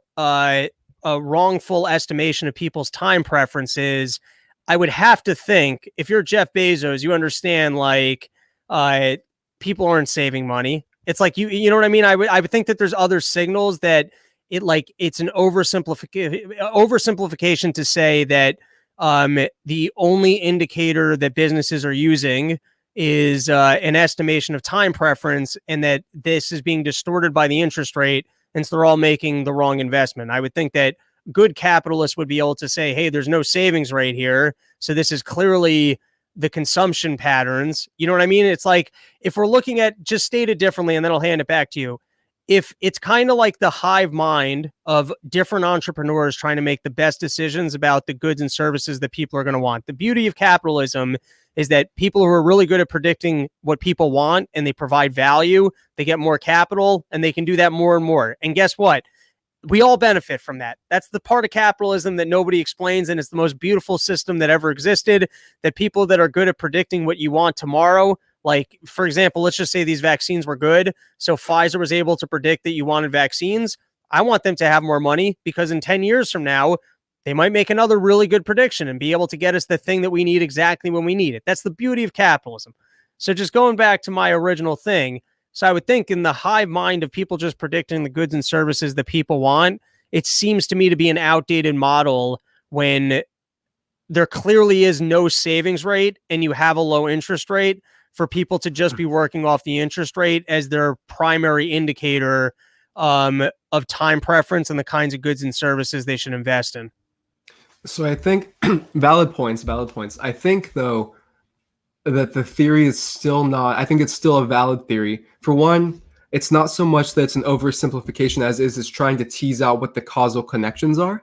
S1: estimation of people's time preferences, I would have to think, if you're Jeff Bezos, you understand, people aren't saving money. It's like, you know what I mean? I would think that there's other signals that it's an oversimplification to say that the only indicator that businesses are using is an estimation of time preference, and that this is being distorted by the interest rate, and so they're all making the wrong investment. I would think that good capitalists would be able to say, hey, there's no savings rate here, so this is clearly the consumption patterns. You know what I mean? It's like, if we're looking at, just stated differently, and then I'll hand it back to you, if it's kind of like the hive mind of different entrepreneurs trying to make the best decisions about the goods and services that people are going to want. The beauty of capitalism is that people who are really good at predicting what people want and they provide value, they get more capital, and they can do that more and more. And guess what? We all benefit from that. That's the part of capitalism that nobody explains, and it's the most beautiful system that ever existed, that people that are good at predicting what you want tomorrow, like, for example, let's just say these vaccines were good. So Pfizer was able to predict that you wanted vaccines. I want them to have more money, because in 10 years from now, they might make another really good prediction and be able to get us the thing that we need exactly when we need it. That's the beauty of capitalism. So just going back to my original thing, so I would think in the hive mind of people just predicting the goods and services that people want, it seems to me to be an outdated model when there clearly is no savings rate and you have a low interest rate, for people to just be working off the interest rate as their primary indicator of time preference and the kinds of goods and services they should invest in.
S2: So I think valid points. I think, though, that the theory is still not, I think it's still a valid theory. For one, it's not so much that it's an oversimplification as is trying to tease out what the causal connections are.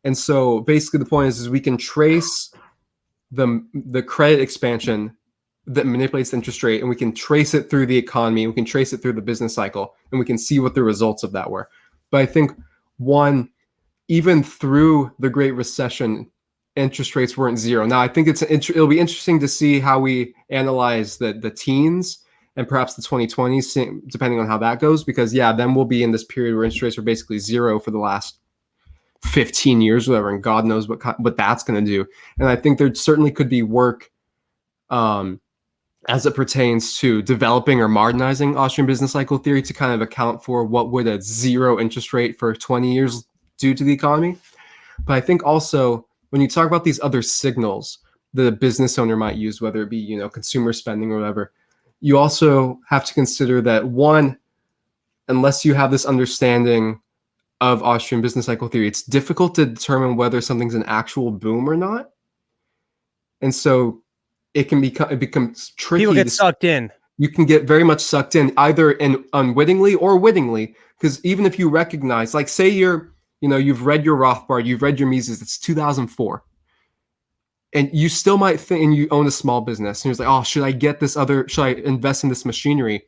S2: And so basically the point is we can trace the credit expansion that manipulates the interest rate, and we can trace it through the economy, and we can trace it through the business cycle, and we can see what the results of that were. But I think, one, even through the Great Recession, interest rates weren't zero. Now, I think it'll be interesting to see how we analyze the teens and perhaps the 2020s, depending on how that goes, because then we'll be in this period where interest rates are basically zero for the last 15 years, whatever, and God knows what that's going to do. And I think there certainly could be work as it pertains to developing or modernizing Austrian business cycle theory to kind of account for what would a zero interest rate for 20 years do to the economy. But I think also when you talk about these other signals that a business owner might use, whether it be, consumer spending or whatever, you also have to consider that, one, unless you have this understanding of Austrian business cycle theory, it's difficult to determine whether something's an actual boom or not. And so it becomes tricky.
S1: People get sucked in.
S2: You can get very much sucked in, either unwittingly or wittingly, because even if you recognize, like, say you've read your Rothbard, you've read your Mises, it's 2004, and you still might think, and you own a small business, and you're like, oh, should I invest in this machinery?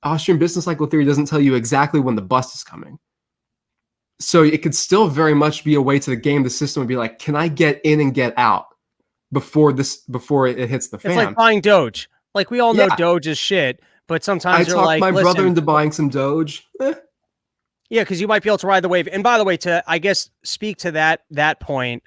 S2: Austrian business cycle theory doesn't tell you exactly when the bust is coming. So it could still very much be a way to game the system and be like, can I get in and get out before it hits the fan?
S1: It's like buying Doge. Like, we all know Doge is shit, but sometimes you're like,
S2: I talked my brother into buying some Doge.
S1: Yeah, because you might be able to ride the wave. And by the way, to, I guess, speak to that point,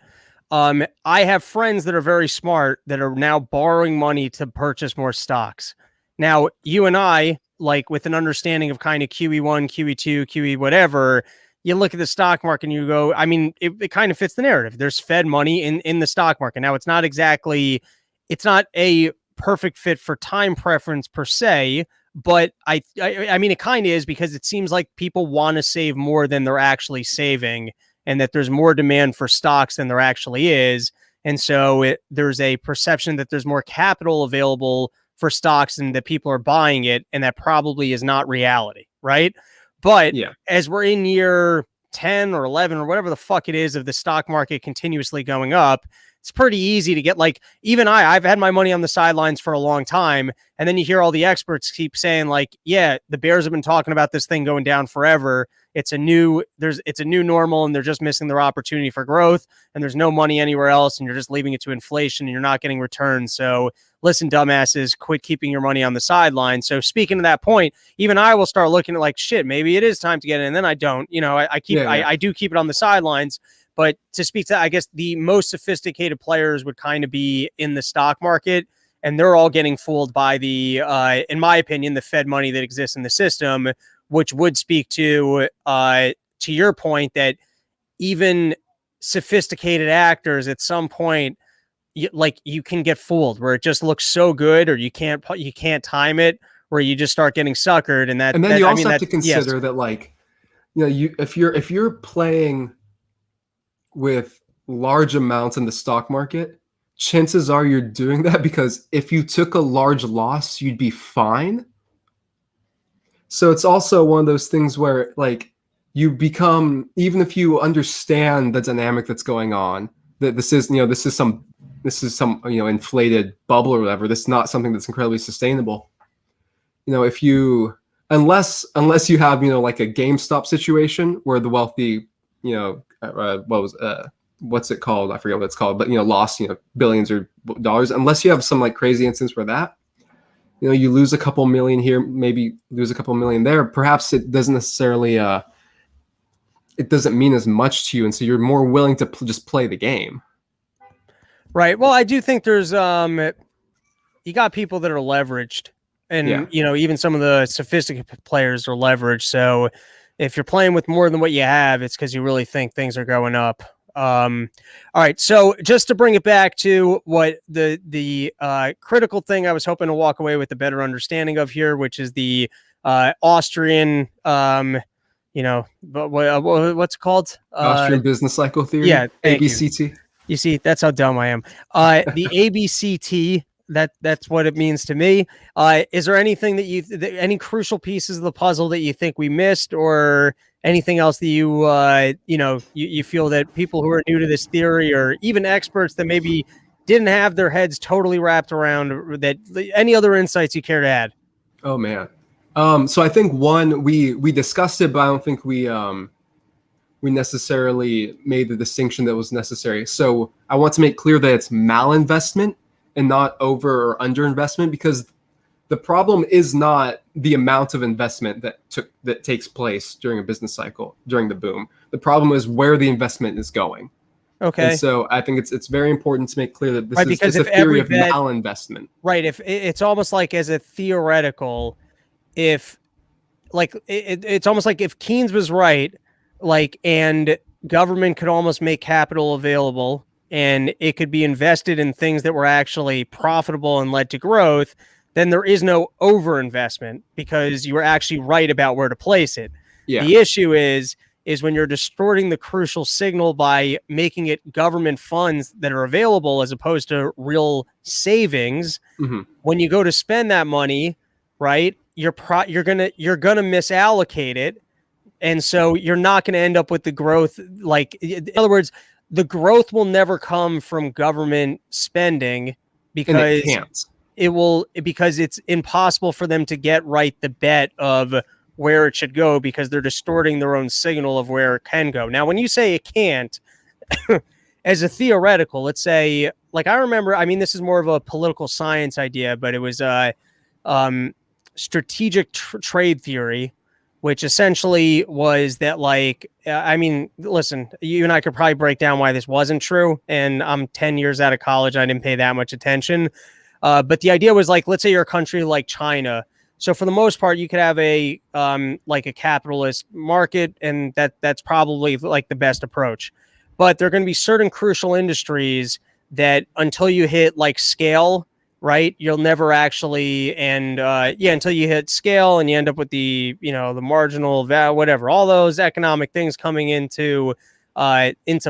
S1: I have friends that are very smart that are now borrowing money to purchase more stocks. Now, you and I, like, with an understanding of kind of QE1, QE2, QE whatever, you look at the stock market and you go, I mean, it kind of fits the narrative. There's Fed money in the stock market. Now, it's not a perfect fit for time preference per se, but I mean, it kind of is, because it seems like people want to save more than they're actually saving, and that there's more demand for stocks than there actually is. And so there's a perception that there's more capital available for stocks and that people are buying it, and that probably is not reality, right? But as we're in year 10 or 11 or whatever the fuck it is of the stock market continuously going up, it's pretty easy to get, like, even I've had my money on the sidelines for a long time. And then you hear all the experts keep saying, like, yeah, the bears have been talking about this thing going down forever. It's a new normal, and they're just missing their opportunity for growth, and there's no money anywhere else, and you're just leaving it to inflation, and you're not getting returns. So listen, dumbasses, quit keeping your money on the sidelines. So speaking to that point, even I will start looking at, like, shit, maybe it is time to get in, and then I don't. I do keep it on the sidelines. But to speak to, I guess, the most sophisticated players would kind of be in the stock market, and they're all getting fooled by the, in my opinion, the Fed money that exists in the system, which would speak to your point that even sophisticated actors at some point, you can get fooled where it just looks so good, or you can't time it, where you just start getting suckered, and
S2: And then you also have to
S1: yes.
S2: consider that, like, if you're playing with large amounts in the stock market, chances are you're doing that because if you took a large loss, you'd be fine. So it's also one of those things where, like, you become, even if you understand the dynamic that's going on, that this is some inflated bubble or whatever. This is not something that's incredibly sustainable. If you, unless you have, like a GameStop situation where the wealthy, what's it called? I forget what it's called, but lost billions or dollars. Unless you have some like crazy instance where that, you lose a couple million here, maybe lose a couple million there. Perhaps it doesn't necessarily, it doesn't mean as much to you, and so you're more willing to just play the game.
S1: Right. Well, I do think there's you got people that are leveraged, and even some of the sophisticated players are leveraged. So if you're playing with more than what you have, it's because you really think things are going up. All right. So just to bring it back to what the critical thing I was hoping to walk away with a better understanding of here, which is the Austrian, but what's it called?
S2: Austrian business cycle theory.
S1: Yeah.
S2: ABCT.
S1: You see, that's how dumb I am. The ABCT, that's what it means to me. Is there anything that any crucial pieces of the puzzle that you think we missed, or anything else that you feel that people who are new to this theory, or even experts that maybe didn't have their heads totally wrapped around that, any other insights you care to add?
S2: Oh man. So I think one, we discussed it, but I don't think we necessarily made the distinction that was necessary. So I want to make clear that it's malinvestment and not over or underinvestment, because the problem is not the amount of investment that takes place during a business cycle, during the boom. The problem is where the investment is going.
S1: Okay.
S2: And so I think it's very important to make clear that this
S1: because
S2: is a theory of malinvestment.
S1: Right. If it's almost like, as a theoretical, if like it's almost like if Keynes was right, like, and government could almost make capital available and it could be invested in things that were actually profitable and led to growth, then there is no overinvestment because you were actually right about where to place it.
S2: Yeah.
S1: The issue is when you're distorting the crucial signal by making it government funds that are available as opposed to real savings.
S2: Mm-hmm.
S1: When you go to spend that money, right, you're gonna misallocate it. And so you're not going to end up with the growth. Like, in other words, the growth will never come from government spending because because it's impossible for them to get right the bet of where it should go, because they're distorting their own signal of where it can go. Now, when you say it can't, as a theoretical, let's say, like, I remember, this is more of a political science idea, but it was strategic trade theory, which essentially was that, like, listen, you and I could probably break down why this wasn't true. And I'm 10 years out of college. I didn't pay that much attention. But the idea was, like, let's say you're a country like China. So for the most part, you could have a capitalist market, and that's probably like the best approach. But there are going to be certain crucial industries that until you hit like scale, right, you'll never actually, and until you hit scale and you end up with the marginal value, whatever, all those economic things coming into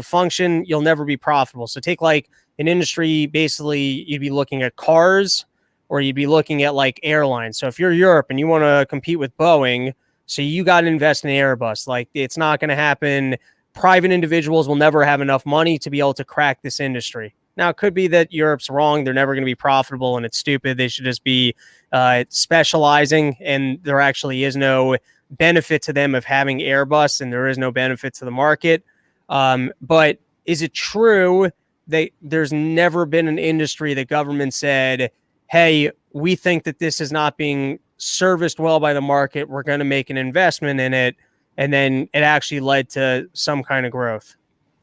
S1: function, you'll never be profitable. So take like an industry, basically you'd be looking at cars, or you'd be looking at like airlines. So if you're Europe and you want to compete with Boeing, so you got to invest in Airbus. Like, it's not going to happen. Private individuals will never have enough money to be able to crack this industry. Now, it could be that Europe's wrong. They're never going to be profitable and it's stupid. They should just be specializing, and there actually is no benefit to them of having Airbus, and there is no benefit to the market. But is it true that there's never been an industry that government said, hey, we think that this is not being serviced well by the market, we're going to make an investment in it, and then it actually led to some kind of growth?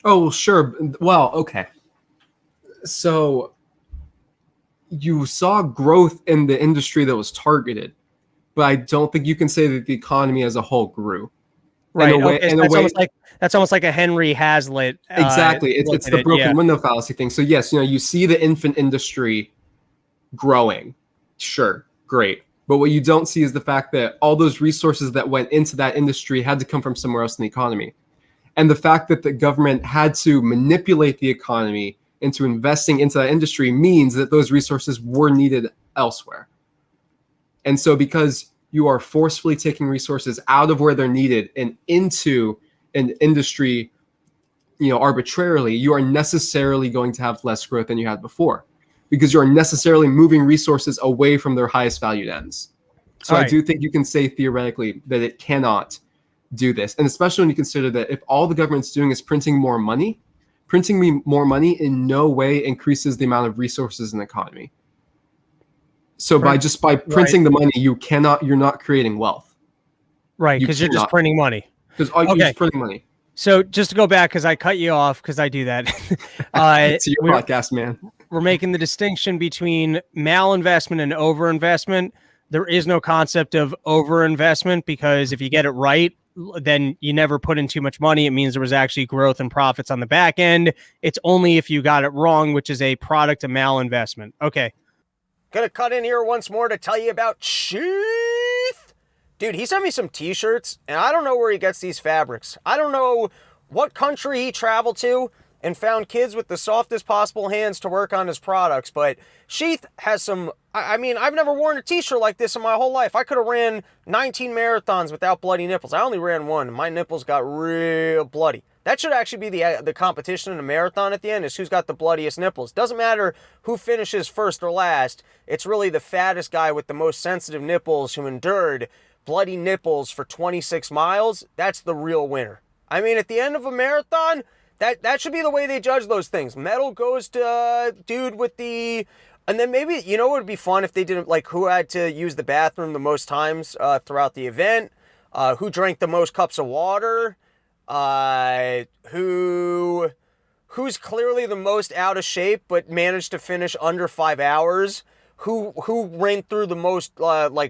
S2: Oh, sure. Well, okay. So you saw growth in the industry that was targeted. but I don't think you can say that the economy as a whole grew.
S1: Right. Okay. So that's almost like a Henry Hazlitt.
S2: Exactly. It's the broken window fallacy thing. So yes, you see the infant industry growing. Sure, great. But what you don't see is the fact that all those resources that went into that industry had to come from somewhere else in the economy. And the fact that the government had to manipulate the economy into investing into that industry means that those resources were needed elsewhere. And so because you are forcefully taking resources out of where they're needed and into an industry, arbitrarily, you are necessarily going to have less growth than you had before, because you are necessarily moving resources away from their highest valued ends. So I do think you can say theoretically that it cannot do this. And especially when you consider that if all the government's doing is printing more money in no way increases the amount of resources in the economy. So by printing the money, you're not creating wealth.
S1: Right, because you're just printing money.
S2: Because you're just printing money.
S1: So just to go back, because I cut you off because I do that.
S2: It's your podcast, man.
S1: We're making the distinction between malinvestment and overinvestment. There is no concept of overinvestment, because if you get it right, then you never put in too much money. It means there was actually growth and profits on the back end. It's only if you got it wrong, which is a product of malinvestment. Okay. Gonna cut in here once more to tell you about Sheath. Dude, he sent me some t-shirts, and I don't know where he gets these fabrics. I don't know what country he traveled to and found kids with the softest possible hands to work on his products, but Sheath has some, I mean, I've never worn a t-shirt like this in my whole life. I could have ran 19 marathons without bloody nipples. I only ran one, and my nipples got real bloody. That should actually be the competition in a marathon at the end, is who's got the bloodiest nipples. Doesn't matter who finishes first or last. It's really the fattest guy with the most sensitive nipples who endured bloody nipples for 26 miles. That's the real winner. I mean, at the end of a marathon, that should be the way they judge those things. Medal goes to dude with the... And then maybe, it would be fun if they did, like, who had to use the bathroom the most times throughout the event, who drank the most cups of water, who's clearly the most out of shape but managed to finish under 5 hours, who ran through the most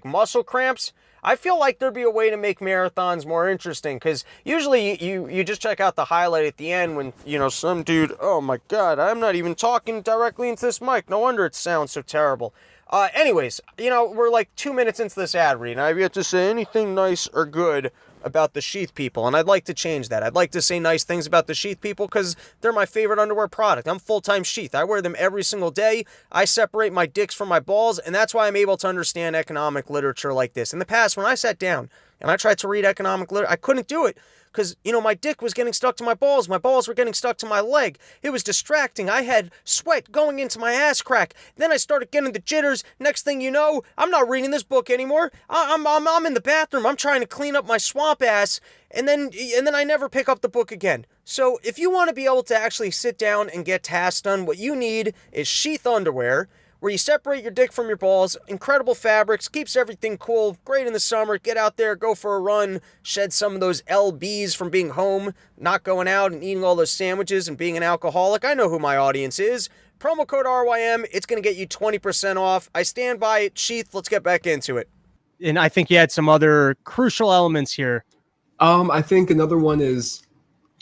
S1: muscle cramps. I feel like there'd be a way to make marathons more interesting, because usually you just check out the highlight at the end when, some dude, oh my God, I'm not even talking directly into this mic. No wonder it sounds so terrible. Anyways, we're like 2 minutes into this ad read, and I've yet to say anything nice or good about the Sheath people, and I'd like to change that. I'd like to say nice things about the Sheath people because they're my favorite underwear product. I'm full-time Sheath. I wear them every single day. I separate my dicks from my balls, and that's why I'm able to understand economic literature like this. In the past, when I sat down and I tried to read economic literature, I couldn't do it because, my dick was getting stuck to my balls. My balls were getting stuck to my leg. It was distracting. I had sweat going into my ass crack. Then I started getting the jitters. Next thing you know, I'm not reading this book anymore. I'm in the bathroom. I'm trying to clean up my swamp ass, and then I never pick up the book again. So if you want to be able to actually sit down and get tasks done, what you need is Sheath underwear, where you separate your dick from your balls. Incredible fabrics, keeps everything cool, great in the summer. Get out there, go for a run, shed some of those LBs from being home, not going out and eating all those sandwiches and being an alcoholic. I know who my audience is. Promo code RYM, it's going to get you 20% off. I stand by it. Sheath, let's get back into it. And I think you had some other crucial elements here.
S2: I think another one is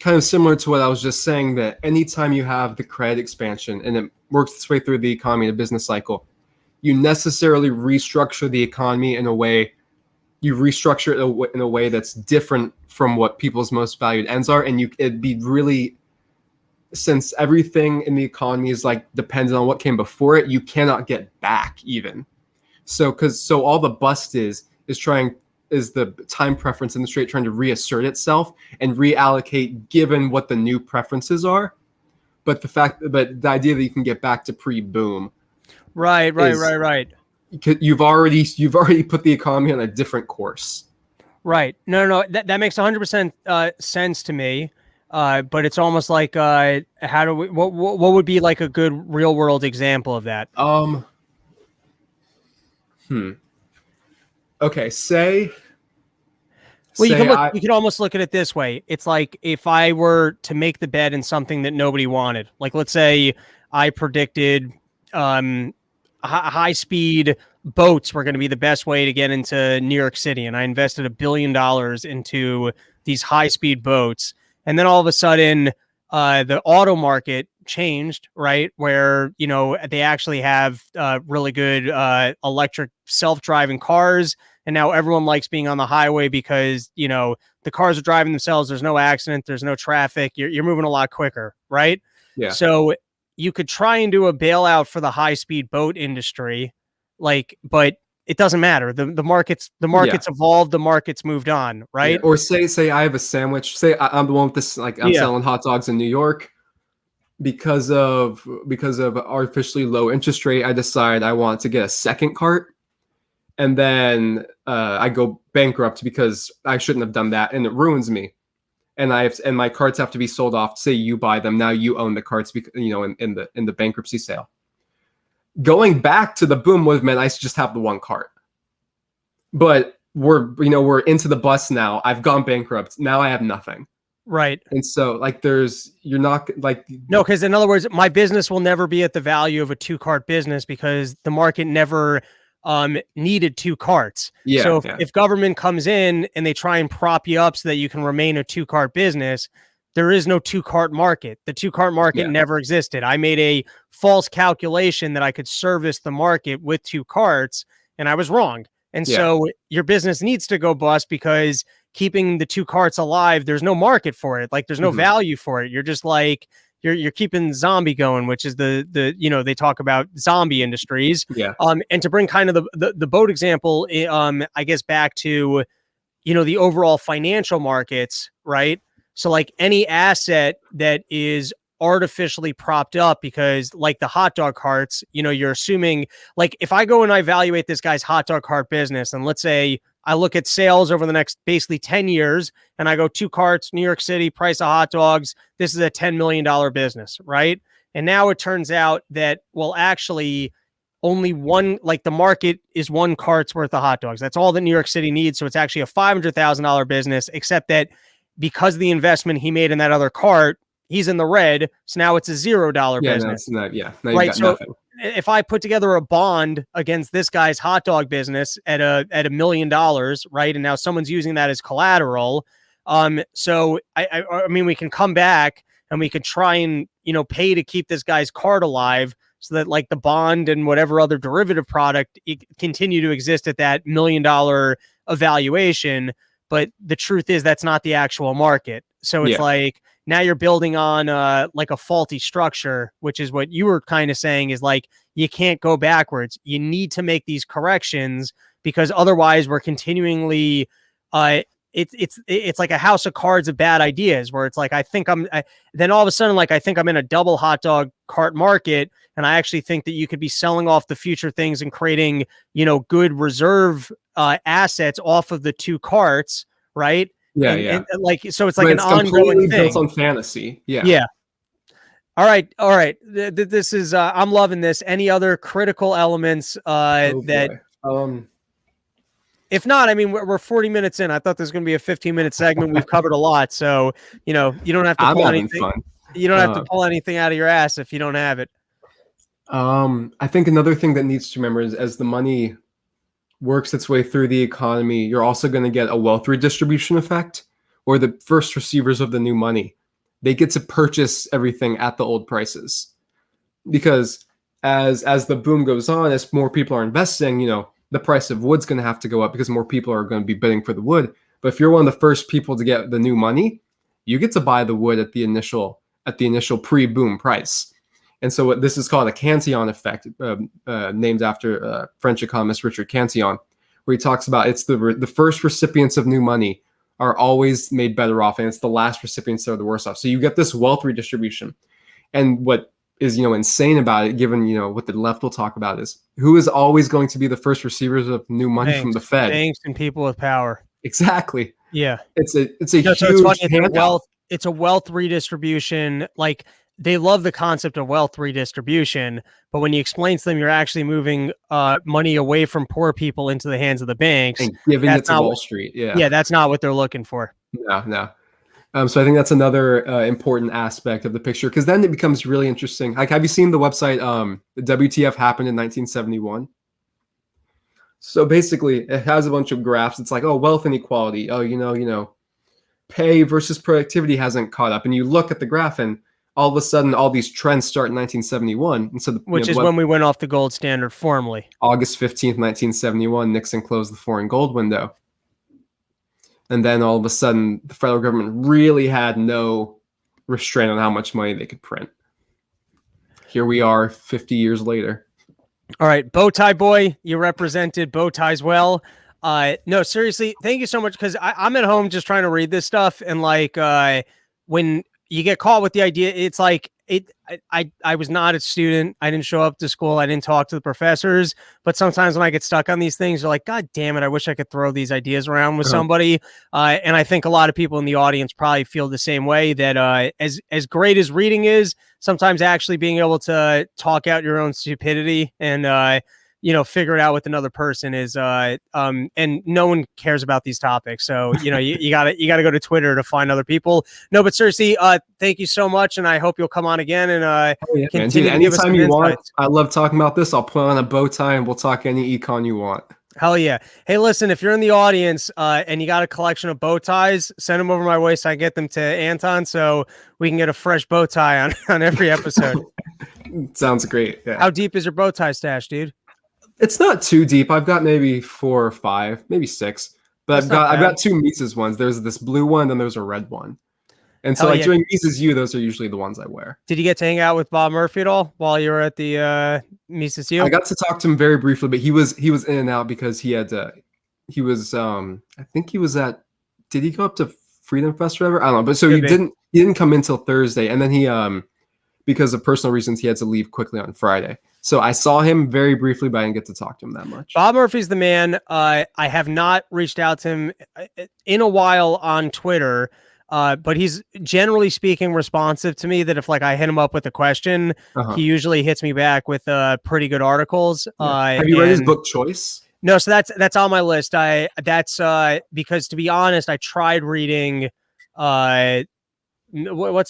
S2: kind of similar to what I was just saying, that anytime you have the credit expansion and it works its way through the economy, the business cycle, you necessarily restructure the economy in a way, in a way that's different from what people's most valued ends are. And it'd be really, since everything in the economy is dependent on what came before it, you cannot get back even. So all the bust is the time preference industry trying to reassert itself and reallocate given what the new preferences are. But the idea that you can get back to pre-boom.
S1: Right.
S2: You've already put the economy on a different course.
S1: Right. No. That makes 100% sense to me. But it's almost like, what would be like a good real world example of that?
S2: Okay,
S1: you can almost look at it this way. It's like if I were to make the bet in something that nobody wanted. Like, let's say I predicted, high speed boats were going to be the best way to get into New York City, and I invested $1 billion into these high speed boats, and then all of a sudden, the auto market changed, right? Where they actually have really good electric self-driving cars, and now everyone likes being on the highway because the cars are driving themselves. There's no accident. There's no traffic. You're moving a lot quicker, right?
S2: Yeah.
S1: So you could try and do a bailout for the high-speed boat industry, but it doesn't matter. The market's evolved. The market's moved on, right?
S2: Yeah. Or say I have a sandwich. Say I'm the one with this, like I'm selling hot dogs in New York. Because of artificially low interest rate, I decide I want to get a second cart, and then I go bankrupt because I shouldn't have done that, and it ruins me. And my carts have to be sold off. Say you buy them, now you own the carts, because in the bankruptcy sale. Going back to the boom movement, I just have the one cart. But we're into the bust now. I've gone bankrupt. Now I have nothing.
S1: Right.
S2: And so you're not like,
S1: no, because in other words, my business will never be at the value of a 2-cart business because the market never needed 2 carts.
S2: Yeah.
S1: So if government comes in and they try and prop you up so that you can remain a 2-cart business, there is no 2-cart market. The 2-cart market never existed. I made a false calculation that I could service the market with 2 carts, and I was wrong. And so your business needs to go bust because keeping the 2 carts alive, there's no market for it. Like there's no value for it. You're just like, you're keeping zombie going, which is the they talk about zombie industries.
S2: Yeah.
S1: And to bring kind of the boat example, I guess back to, the overall financial markets, right? So like any asset that is artificially propped up, because like the hot dog carts, you're assuming, like if I go and I evaluate this guy's hot dog cart business, and let's say I look at sales over the next basically 10 years and I go 2 carts, New York City, price of hot dogs. This is a $10 million business, right? And now it turns out that, well, actually only one, like the market is 1 cart's worth of hot dogs. That's all that New York City needs. So it's actually a $500,000 business, except that because of the investment he made in that other cart, he's in the red. So now it's a $0 business.
S2: Now you
S1: right.
S2: got
S1: So
S2: nothing.
S1: If I put together a bond against this guy's hot dog business at $1 million, right, and now someone's using that as collateral, so I mean, we can come back and we could try and pay to keep this guy's cart alive, so that like the bond and whatever other derivative product continue to exist at that $1 million evaluation. But the truth is that's not the actual market. So it's like, now you're building on like a faulty structure, which is what you were kind of saying, is like, you can't go backwards. You need to make these corrections, because otherwise we're continually, it's like a house of cards of bad ideas, where it's like, then all of a sudden, like, I think I'm in a double hot dog cart market. And I actually think that you could be selling off the future things and creating, good reserve assets off of the 2 carts. Right. And like, so it's like an ongoing thing
S2: built on fantasy.
S1: Yeah. All right. This is, I'm loving this. Any other critical elements if not, I mean, we're 40 minutes in. I thought this was going to be a 15-minute segment. We've covered a lot. So, you don't have to pull anything. Fun. You don't have to pull anything out of your ass if you don't have it.
S2: I think another thing that needs to remember is, as the money works its way through the economy, you're also going to get a wealth redistribution effect, or the first receivers of the new money, they get to purchase everything at the old prices. Because as the boom goes on, as more people are investing, the price of wood's going to have to go up because more people are going to be bidding for the wood. But if you're one of the first people to get the new money, you get to buy the wood at the initial pre-boom price. And so this is called a Cantillon effect, named after French economist Richard Cantillon, where he talks about it's the first recipients of new money are always made better off, and it's the last recipients that are the worse off. So you get this wealth redistribution. And what is insane about it, given what the left will talk about, is who is always going to be the first receivers of new money from the Fed?
S1: Banks and people with power.
S2: Exactly.
S1: Yeah.
S2: It's a huge handout.
S1: It's a wealth redistribution. Like, they love the concept of wealth redistribution, but when you explain to them you're actually moving money away from poor people into the hands of the banks
S2: and giving it to Wall Street. Yeah.
S1: Yeah, that's not what they're looking for.
S2: No. So I think that's another important aspect of the picture, because then it becomes really interesting. Like, have you seen the website? The WTF happened in 1971. So basically, it has a bunch of graphs. It's like, oh, wealth inequality. Oh, pay versus productivity hasn't caught up. And you look at the graph, and all of a sudden, all these trends start in 1971. And so,
S1: which is when we went off the gold standard formally.
S2: August 15th, 1971, Nixon closed the foreign gold window. And then all of a sudden, the federal government really had no restraint on how much money they could print. Here we are 50 years later.
S1: All right, Bowtie boy, you represented Bowties well. No, seriously, thank you so much, because I'm at home just trying to read this stuff, and like when you get caught with the idea, it's like I was not a student. I didn't show up to school. I didn't talk to the professors. But sometimes when I get stuck on these things, you're like, God damn it, I wish I could throw these ideas around with somebody. And I think a lot of people in the audience probably feel the same way, that as great as reading is, sometimes actually being able to talk out your own stupidity and figure it out with another person is and no one cares about these topics. So, you gotta go to Twitter to find other people. No, but seriously, thank you so much. And I hope you'll come on again and continue to give us some
S2: anytime you
S1: insights.
S2: want. I love talking about this. I'll put on a bow tie and we'll talk any econ you want.
S1: Hell yeah. Hey, listen, if you're in the audience and you got a collection of bow ties, send them over my way so I get them to Anton so we can get a fresh bow tie on every episode.
S2: Sounds great. Yeah.
S1: How deep is your bow tie stash, dude?
S2: It's not too deep. I've got maybe 4 or 5, maybe 6. But I've got 2 Mises ones. There's this blue one, and there's a red one. And so, during Mises U, those are usually the ones I wear.
S1: Did you get to hang out with Bob Murphy at all while you were at the Mises U?
S2: I got to talk to him very briefly, but he was in and out because he had he was I think he was at, did he go up to Freedom Fest or whatever? I don't know. But so he didn't come in until Thursday, and then he because of personal reasons he had to leave quickly on Friday. So I saw him very briefly, but I didn't get to talk to him that much.
S1: Bob Murphy's the man. I have not reached out to him in a while on Twitter, but he's generally speaking responsive to me, that if I hit him up with a question, he usually hits me back with pretty good articos.
S2: Have you read his book Choice?
S1: No, so that's on my list. That's because, to be honest, I tried reading what's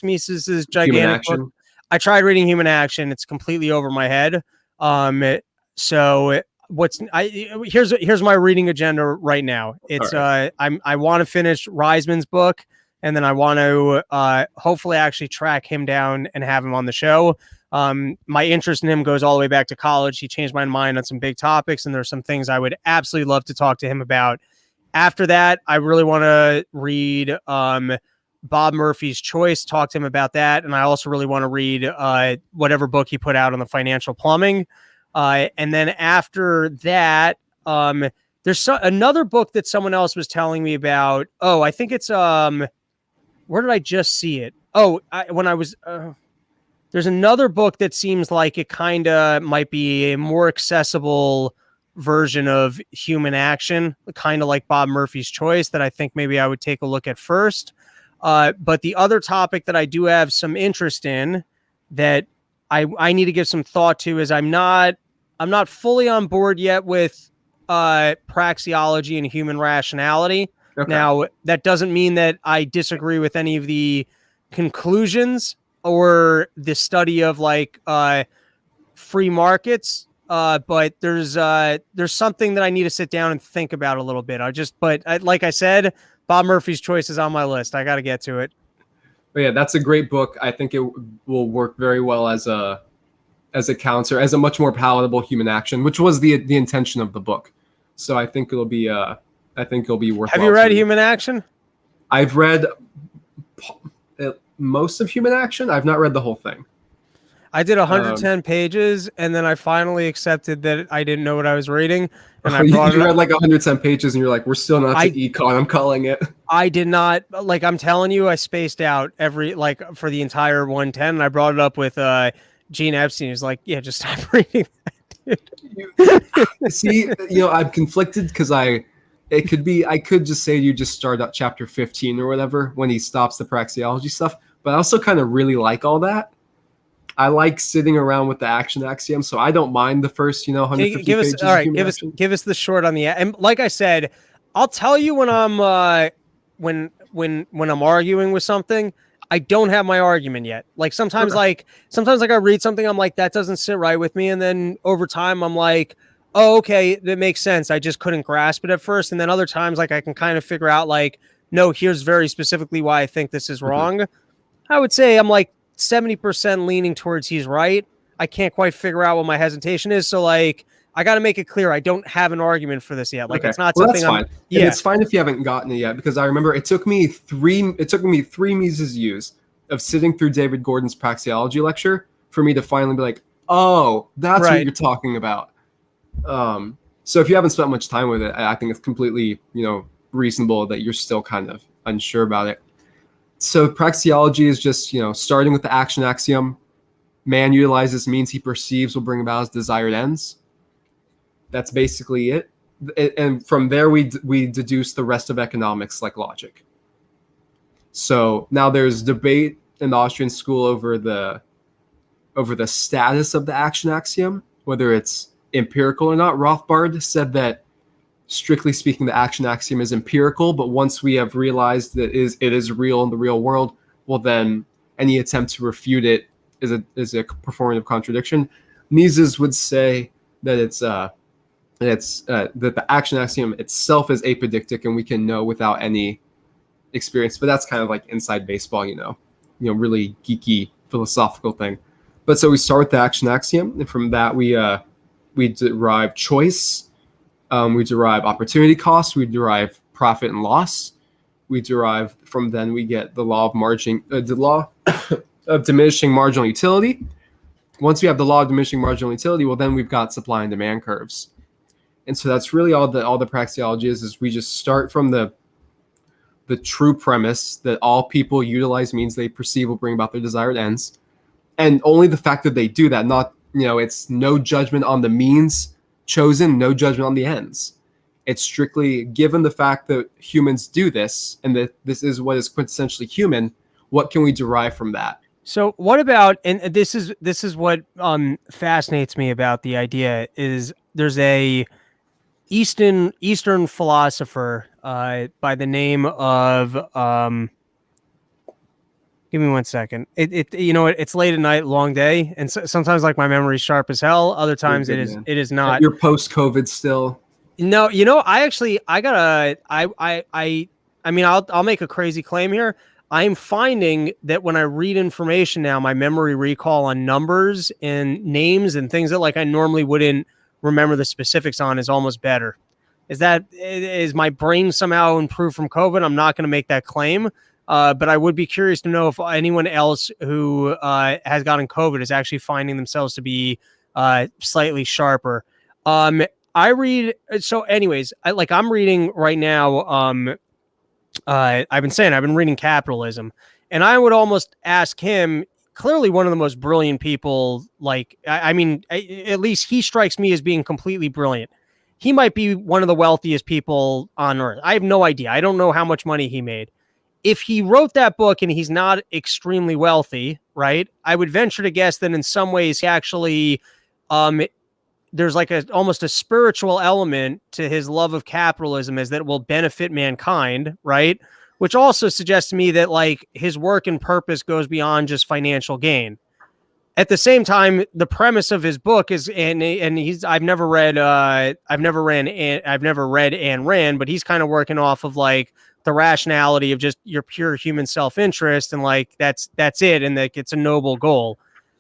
S1: Mises's gigantic book? I tried reading Human Action. It's completely over my head. So here's my reading agenda right now. It's right. I want to finish Reisman's book, and then I want to hopefully actually track him down and have him on the show. My interest in him goes all the way back to college. He changed my mind on some big topics, and there's some things I would absolutely love to talk to him about. After that, I really want to read Bob Murphy's Choice, talk to him about that. And I also really want to read whatever book he put out on the financial plumbing. And then after that, there's another book that someone else was telling me about. Oh, I think it's, where did I just see it? Oh, there's another book that seems like it kind of might be a more accessible version of Human Action, kind of like Bob Murphy's Choice, that I think maybe I would take a look at first. But the other topic that I do have some interest in that I need to give some thought to is I'm not fully on board yet with praxeology and human rationality. Okay. Now, that doesn't mean that I disagree with any of the conclusions or the study of free markets. But there's something that I need to sit down and think about a little bit. Like I said, Bob Murphy's Choice is on my list. I got to get to it.
S2: But yeah, that's a great book. I think it will work very well as a counter, as a much more palatable Human Action, which was the intention of the book. So I think it'll be worthwhile.
S1: Have you read Human Action?
S2: I've read most of Human Action. I've not read the whole thing.
S1: I did 110 pages, and then I finally accepted that I didn't know what I was reading. And I brought
S2: you read 110 pages, and you're like, "We're still not to econ." I'm calling it.
S1: I did not. I'm telling you, I spaced out for the entire 110, and I brought it up with Gene Epstein. He's like, "Yeah, just stop reading that, dude."
S2: See, I'm conflicted because I could just say you just start at chapter 15 or whatever when he stops the praxeology stuff, but I also kind of really like all that. I like sitting around with the action axiom, so I don't mind the first, 150 pages.
S1: All right, give us the short on the. And like I said, I'll tell you when I'm when when I'm arguing with something, I don't have my argument yet. Like sometimes like I read something, I'm like, that doesn't sit right with me, and then over time I'm like, oh, okay, that makes sense. I just couldn't grasp it at first. And then other times, like I can kind of figure out like, no, here's very specifically why I think this is wrong. I would say I'm like 70% leaning towards he's right. I can't quite figure out what my hesitation is. So like, I got to make it clear I don't have an argument for this yet. Like it's not something
S2: that's fine.
S1: Yeah,
S2: and it's fine if you haven't gotten it yet, because I remember it took me three Mises U's of sitting through David Gordon's praxeology lecture for me to finally be like, oh, that's what you're talking about. So if you haven't spent much time with it, I think it's completely, reasonable that you're still kind of unsure about it. So praxeology is just, starting with the action axiom: man utilizes means he perceives will bring about his desired ends. That's basically it. And from there, we deduce the rest of economics like logic. So now there's debate in the Austrian school over the status of the action axiom, whether it's empirical or not. Rothbard said that, strictly speaking, the action axiom is empirical, but once we have realized that it is real in the real world, well, then any attempt to refute it is a performative contradiction. Mises would say that that the action axiom itself is apodictic and we can know without any experience. But that's kind of like inside baseball, really geeky philosophical thing. But so we start with the action axiom, and from that we derive choice, we derive opportunity cost, we derive profit and loss. We derive from then we get the law of diminishing marginal utility. Once we have the law of diminishing marginal utility, well, then we've got supply and demand curves. And so that's really all the praxeology is we just start from the true premise that all people utilize means they perceive will bring about their desired ends. And only the fact that they do that, not, it's no judgment on the means chosen, no judgment on the ends. It's strictly given the fact that humans do this and that this is what is quintessentially human, what can we derive from that?
S1: So what about, and this is what fascinates me about the idea, is there's a Eastern philosopher by the name of give me 1 second. It's late at night, long day, and sometimes like my memory's sharp as hell. Other times it is not.
S2: You're post-COVID still.
S1: No, I'll make a crazy claim here. I'm finding that when I read information now, my memory recall on numbers and names and things that like I normally wouldn't remember the specifics on is almost better. Is my brain somehow improved from COVID? I'm not going to make that claim, but I would be curious to know if anyone else who has gotten COVID is actually finding themselves to be slightly sharper. I'm reading right now. I've been reading Capitalism, and I would almost ask him, clearly one of the most brilliant people. At least he strikes me as being completely brilliant. He might be one of the wealthiest people on earth. I have no idea. I don't know how much money he made. If he wrote that book and he's not extremely wealthy, right? I would venture to guess that in some ways he actually, there's like almost a spiritual element to his love of capitalism, as that it will benefit mankind, right? Which also suggests to me that like his work and purpose goes beyond just financial gain. At the same time, the premise of his book is, I've never read Ayn Rand, but he's kind of working off of like the rationality of just your pure human self-interest, and like that's it, and that it's a noble goal.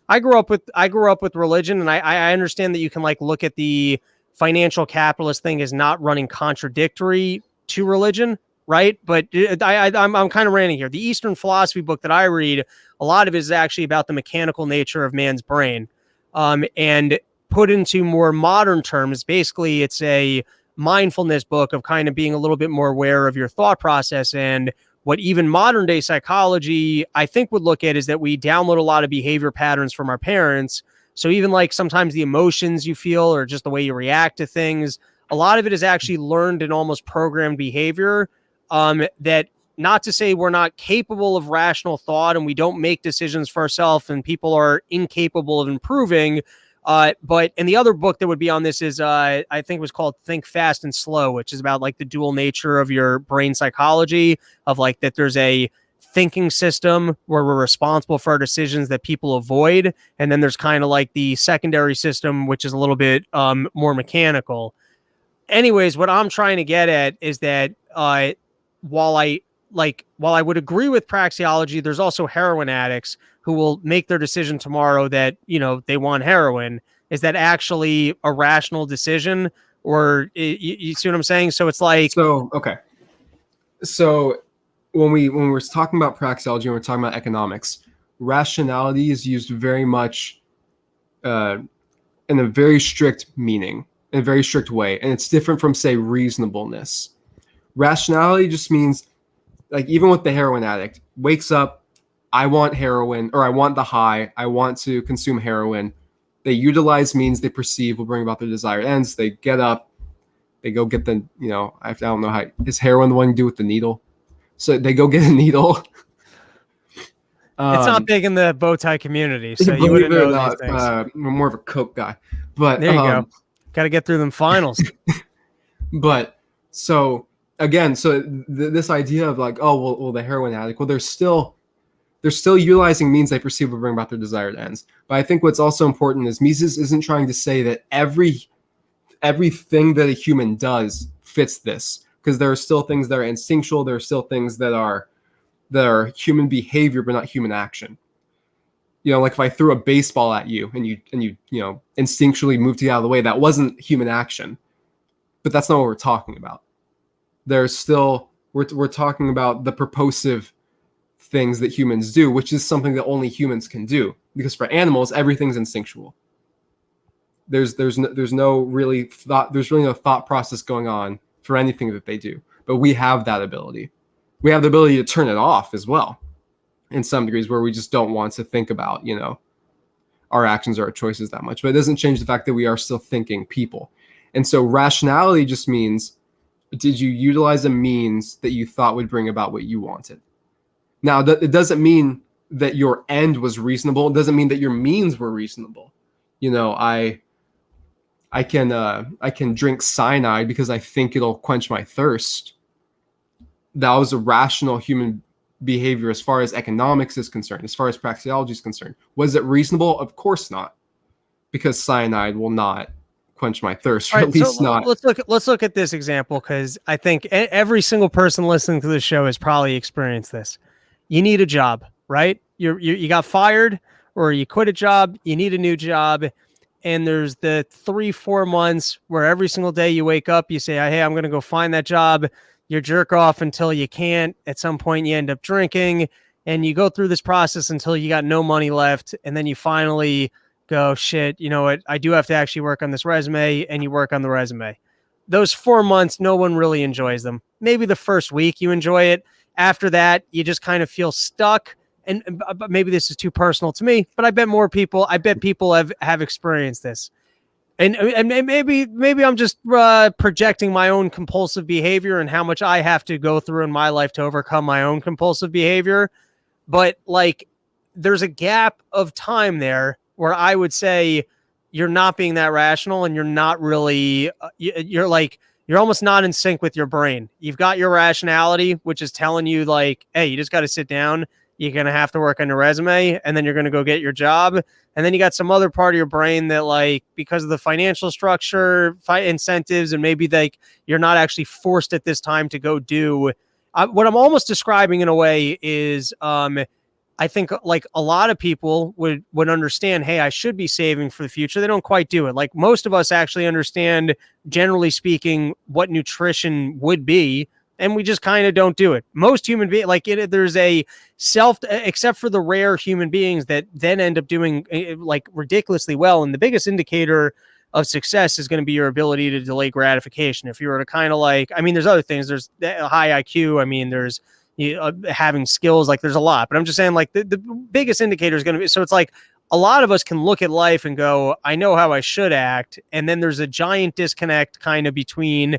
S1: I grew up with religion, and I understand that you can like look at the financial capitalist thing as not running contradictory to religion, right? But I'm kind of ranting here. The Eastern philosophy book that I read, a lot of it is actually about the mechanical nature of man's brain, and put into more modern terms, basically it's a mindfulness book of kind of being a little bit more aware of your thought process. And what even modern day psychology, I think, would look at is that we download a lot of behavior patterns from our parents. So even like sometimes the emotions you feel or just the way you react to things, a lot of it is actually learned and almost programmed behavior. That, not to say we're not capable of rational thought and we don't make decisions for ourselves and people are incapable of improving, But and the other book that would be on this is I think it was called Think Fast and Slow, which is about like the dual nature of your brain psychology, of like that there's a thinking system where we're responsible for our decisions that people avoid, and then there's kind of like the secondary system, which is a little bit more mechanical. Anyways, what I'm trying to get at is that while I would agree with praxeology, there's also heroin addicts who will make their decision tomorrow that, you know, they want heroin. Is that actually a rational decision? Or you see what I'm saying? So it's like,
S2: So, okay. So when we're talking about praxeology and we're talking about economics, rationality is used very much in a very strict meaning, in a very strict way. And it's different from, say, reasonableness. Rationality just means, like, even with the heroin addict, wakes up, I want heroin, or I want the high, I want to consume heroin. They utilize means they perceive will bring about their desired ends. They get up, they go get the, you know, I don't know how, is heroin the one you do with the needle? So they go get a needle.
S1: it's not big in the Bowtie community, so you
S2: Believe
S1: wouldn't
S2: it or
S1: know
S2: not,
S1: these things.
S2: I'm more of a Coke guy. But
S1: There you go. Got to get through them finals.
S2: But so again, so this idea of like, oh, well, the heroin addict, well, they're still utilizing means they perceive will bring about their desired ends. But I think what's also important is Mises isn't trying to say that everything that a human does fits this, because there are still things that are instinctual. There are still things that are human behavior, but not human action. You know, like if I threw a baseball at you and you know, instinctually moved to get out of the way, that wasn't human action. But that's not what we're talking about. There's still, we're talking about the purposive things that humans do, which is something that only humans can do. Because for animals, everything's instinctual. There's no really no thought process going on for anything that they do. But we have that ability. We have the ability to turn it off as well, in some degrees, where we just don't want to think about, you know, our actions or our choices that much. But it doesn't change the fact that we are still thinking people. And so rationality just means, did you utilize a means that you thought would bring about what you wanted? Now, it doesn't mean that your end was reasonable. It doesn't mean that your means were reasonable. You know, I can drink cyanide because I think it'll quench my thirst. That was a rational human behavior as far as economics is concerned, as far as praxeology is concerned. Was it reasonable? Of course not, because cyanide will not quench my thirst, or
S1: All right,
S2: at least
S1: so
S2: not.
S1: Let's look at this example, because I think every single person listening to the show has probably experienced this. You need a job, right? You got fired, or you quit a job. You need a new job, and there's the 3-4 months where every single day you wake up, you say, "Hey, I'm going to go find that job." You jerk off until you can't. At some point, you end up drinking, and you go through this process until you got no money left, and then you finally go, shit, you know what? I do have to actually work on this resume, and you work on the resume. Those 4 months, no one really enjoys them. Maybe the first week you enjoy it. After that, you just kind of feel stuck. And but maybe this is too personal to me, but I bet people have experienced this. And maybe I'm just projecting my own compulsive behavior and how much I have to go through in my life to overcome my own compulsive behavior. But like, there's a gap of time there where I would say you're not being that rational, and you're not really, you're almost not in sync with your brain. You've got your rationality, which is telling you like, hey, you just got to sit down. You're going to have to work on your resume, and then you're going to go get your job. And then you got some other part of your brain that, like, because of the financial structure, incentives, and maybe like you're not actually forced at this time to go do what I'm almost describing in a way is, I think like a lot of people would understand, hey, I should be saving for the future. They don't quite do it. Like most of us actually understand, generally speaking, what nutrition would be, and we just kind of don't do it. Most human beings, like there's a except for the rare human beings that then end up doing like ridiculously well. And the biggest indicator of success is going to be your ability to delay gratification. If you were to kind of like, I mean, there's other things. There's high IQ. I mean, there's having skills. Like there's a lot. But I'm just saying, like the biggest indicator is going to be. So it's like a lot of us can look at life and go, I know how I should act. And then there's a giant disconnect kind of between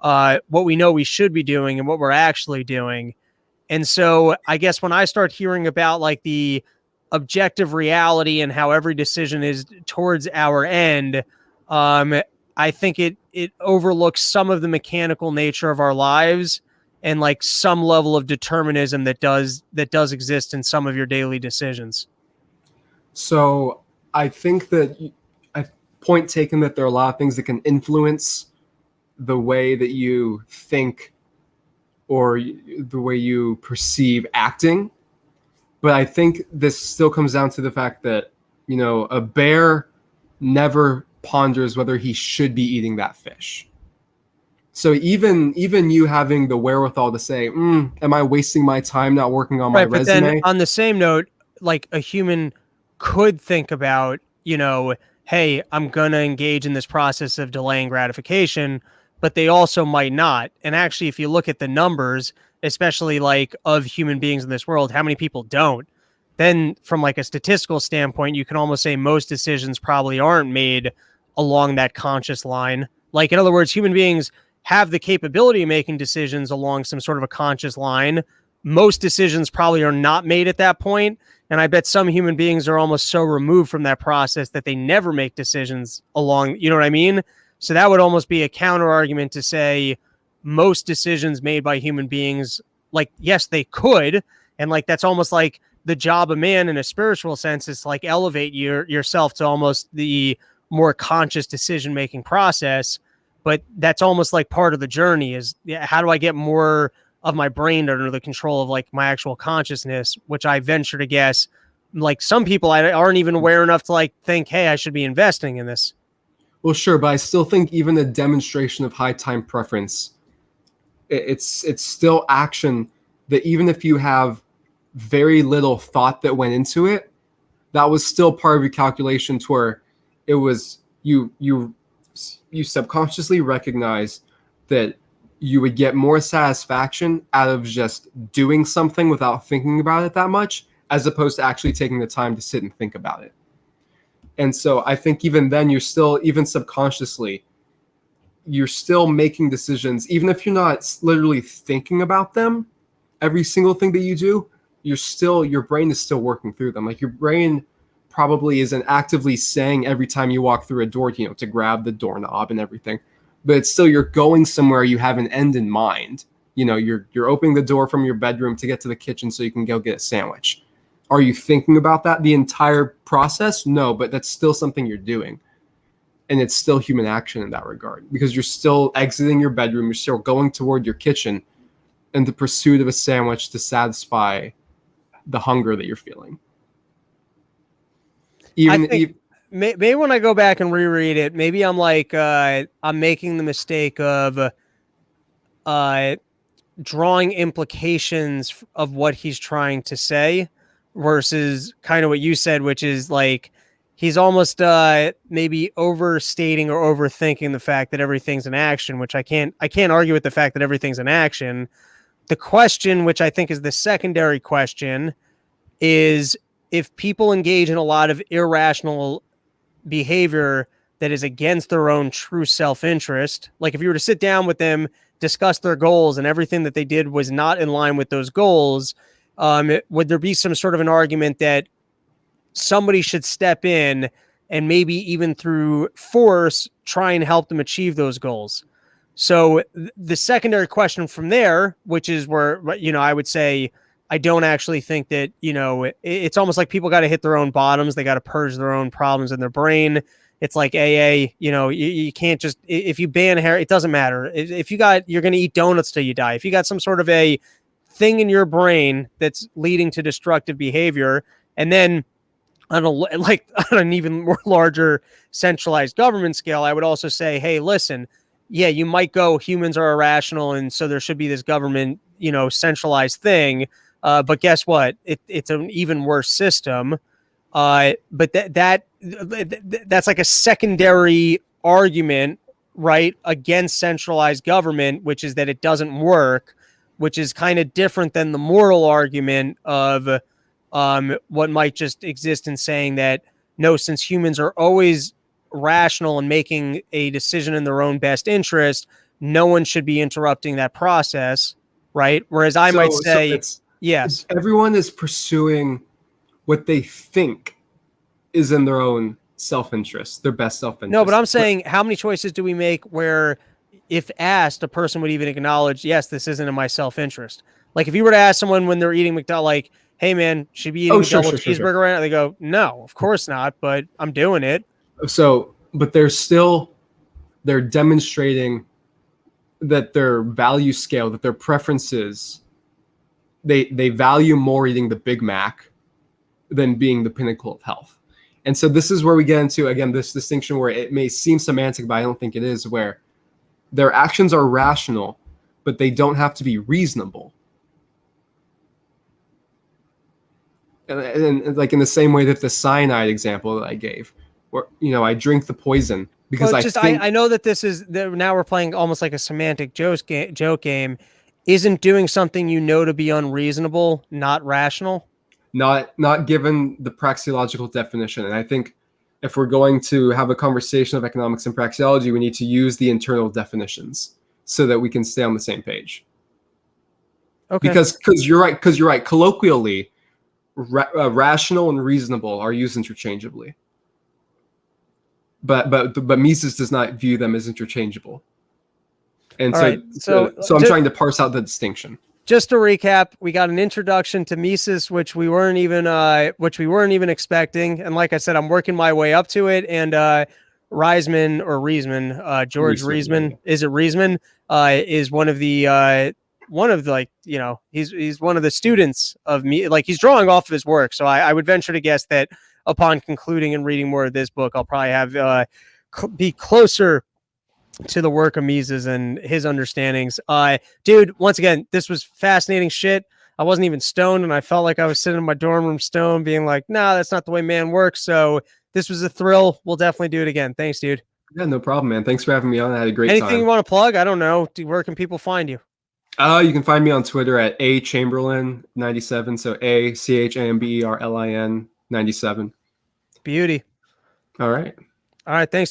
S1: what we know we should be doing and what we're actually doing. And so I guess when I start hearing about like the objective reality and how every decision is towards our end, I think it overlooks some of the mechanical nature of our lives and like some level of determinism that does exist in some of your daily decisions.
S2: So I think that I point taken that there are a lot of things that can influence the way that you think or the way you perceive acting. But I think this still comes down to the fact that, you know, a bear never ponders whether he should be eating that fish. So even you having the wherewithal to say, am I wasting my time not working on my
S1: Right, but then
S2: resume?
S1: on the same note, like a human could think about, you know, hey, I'm going to engage in this process of delaying gratification, but they also might not. And actually, if you look at the numbers, especially like of human beings in this world, how many people don't? Then from like a statistical standpoint, you can almost say most decisions probably aren't made along that conscious line. Like in other words, human beings have the capability of making decisions along some sort of a conscious line. Most decisions probably are not made at that point. And I bet some human beings are almost so removed from that process that they never make decisions along, you know what I mean? So that would almost be a counter argument to say most decisions made by human beings, like, yes, they could. And like, that's almost like the job of man in a spiritual sense is to like elevate yourself to almost the more conscious decision-making process. But that's almost like part of the journey is how do I get more of my brain under the control of like my actual consciousness, which I venture to guess like some people aren't even aware enough to like think, hey, I should be investing in this.
S2: Well, sure, but I still think even a demonstration of high time preference, it's still action that even if you have very little thought that went into it, that was still part of your calculation to where it was you subconsciously recognize that you would get more satisfaction out of just doing something without thinking about it that much, as opposed to actually taking the time to sit and think about it. And so I think even then you're still, even subconsciously, you're still making decisions, even if you're not literally thinking about them, every single thing that you do, your brain is still working through them. Like your brain probably isn't actively saying every time you walk through a door, you know, to grab the doorknob and everything, but it's still, you're going somewhere, you have an end in mind. You know, you're opening the door from your bedroom to get to the kitchen so you can go get a sandwich. Are you thinking about that the entire process? No, but that's still something you're doing. And it's still human action in that regard, because you're still exiting your bedroom, you're still going toward your kitchen in the pursuit of a sandwich to satisfy the hunger that you're feeling.
S1: Maybe when I go back and reread it, maybe I'm like, I'm making the mistake of drawing implications of what he's trying to say versus kind of what you said, which is like, he's almost maybe overstating or overthinking the fact that everything's an action, which I can't argue with the fact that everything's an action. The question, which I think is the secondary question, is if people engage in a lot of irrational behavior that is against their own true self-interest, like if you were to sit down with them, discuss their goals, and everything that they did was not in line with those goals, would there be some sort of an argument that somebody should step in and maybe even through force try and help them achieve those goals? So the secondary question from there, which is where, you know, I would say I don't actually think that, you know, it's almost like people got to hit their own bottoms. They got to purge their own problems in their brain. It's like AA, you know, you can't just, if you ban hair, it doesn't matter. If you got, you're going to eat donuts till you die. If you got some sort of a thing in your brain that's leading to destructive behavior, and then on an even more larger centralized government scale, I would also say, hey, listen, yeah, you might go, humans are irrational, and so there should be this government, you know, centralized thing. But guess what? It's an even worse system. But that's like a secondary argument, right, against centralized government, which is that it doesn't work, which is kind of different than the moral argument of what might just exist in saying that, no, since humans are always rational and making a decision in their own best interest, no one should be interrupting that process, right? Whereas I might say, yes,
S2: everyone is pursuing what they think is in their own self-interest, their best self-interest.
S1: No, but I'm saying, how many choices do we make where, if asked, a person would even acknowledge, yes, this isn't in my self-interest? Like, if you were to ask someone when they're eating McDonald's, like, hey, man, should be eating a double cheeseburger right now? They go, no, of course not, but I'm doing it.
S2: So, but they're demonstrating that their value scale, that their preferences, they value more eating the Big Mac than being the pinnacle of health. And so this is where we get into, again, this distinction where it may seem semantic, but I don't think it is, where their actions are rational, but they don't have to be reasonable. And like in the same way that the cyanide example that I gave, where, I drink the poison because
S1: I know that this is, now we're playing almost like a semantic joke game. Isn't doing something to be unreasonable not rational?
S2: Not given the praxeological definition. And I think if we're going to have a conversation of economics and praxeology, we need to use the internal definitions so that we can stay on the same page. Okay. Because you're right. Colloquially, rational and reasonable are used interchangeably. But Mises does not view them as interchangeable. And so I'm trying to parse out the distinction.
S1: Just to recap, we got an introduction to Mises, which we weren't even expecting. And like I said, I'm working my way up to it. And Reisman, George Reisman, is it Reisman? Is one of the he's one of the students of me. Like, he's drawing off of his work. So I would venture to guess that upon concluding and reading more of this book, I'll probably have be closer to the work of Mises and his understandings. Dude, once again, this was fascinating shit. I wasn't even stoned, and I felt like I was sitting in my dorm room stoned, being like, nah, that's not the way man works. So this was a thrill. We'll definitely do it again. Thanks, dude.
S2: Yeah, no problem, man. Thanks for having me on. I had a great time.
S1: Anything you want to plug? I don't know. Where can people find you?
S2: You can find me on Twitter at achamberlain97. So ACHAMBERLIN 97.
S1: Beauty.
S2: All right.
S1: Thanks.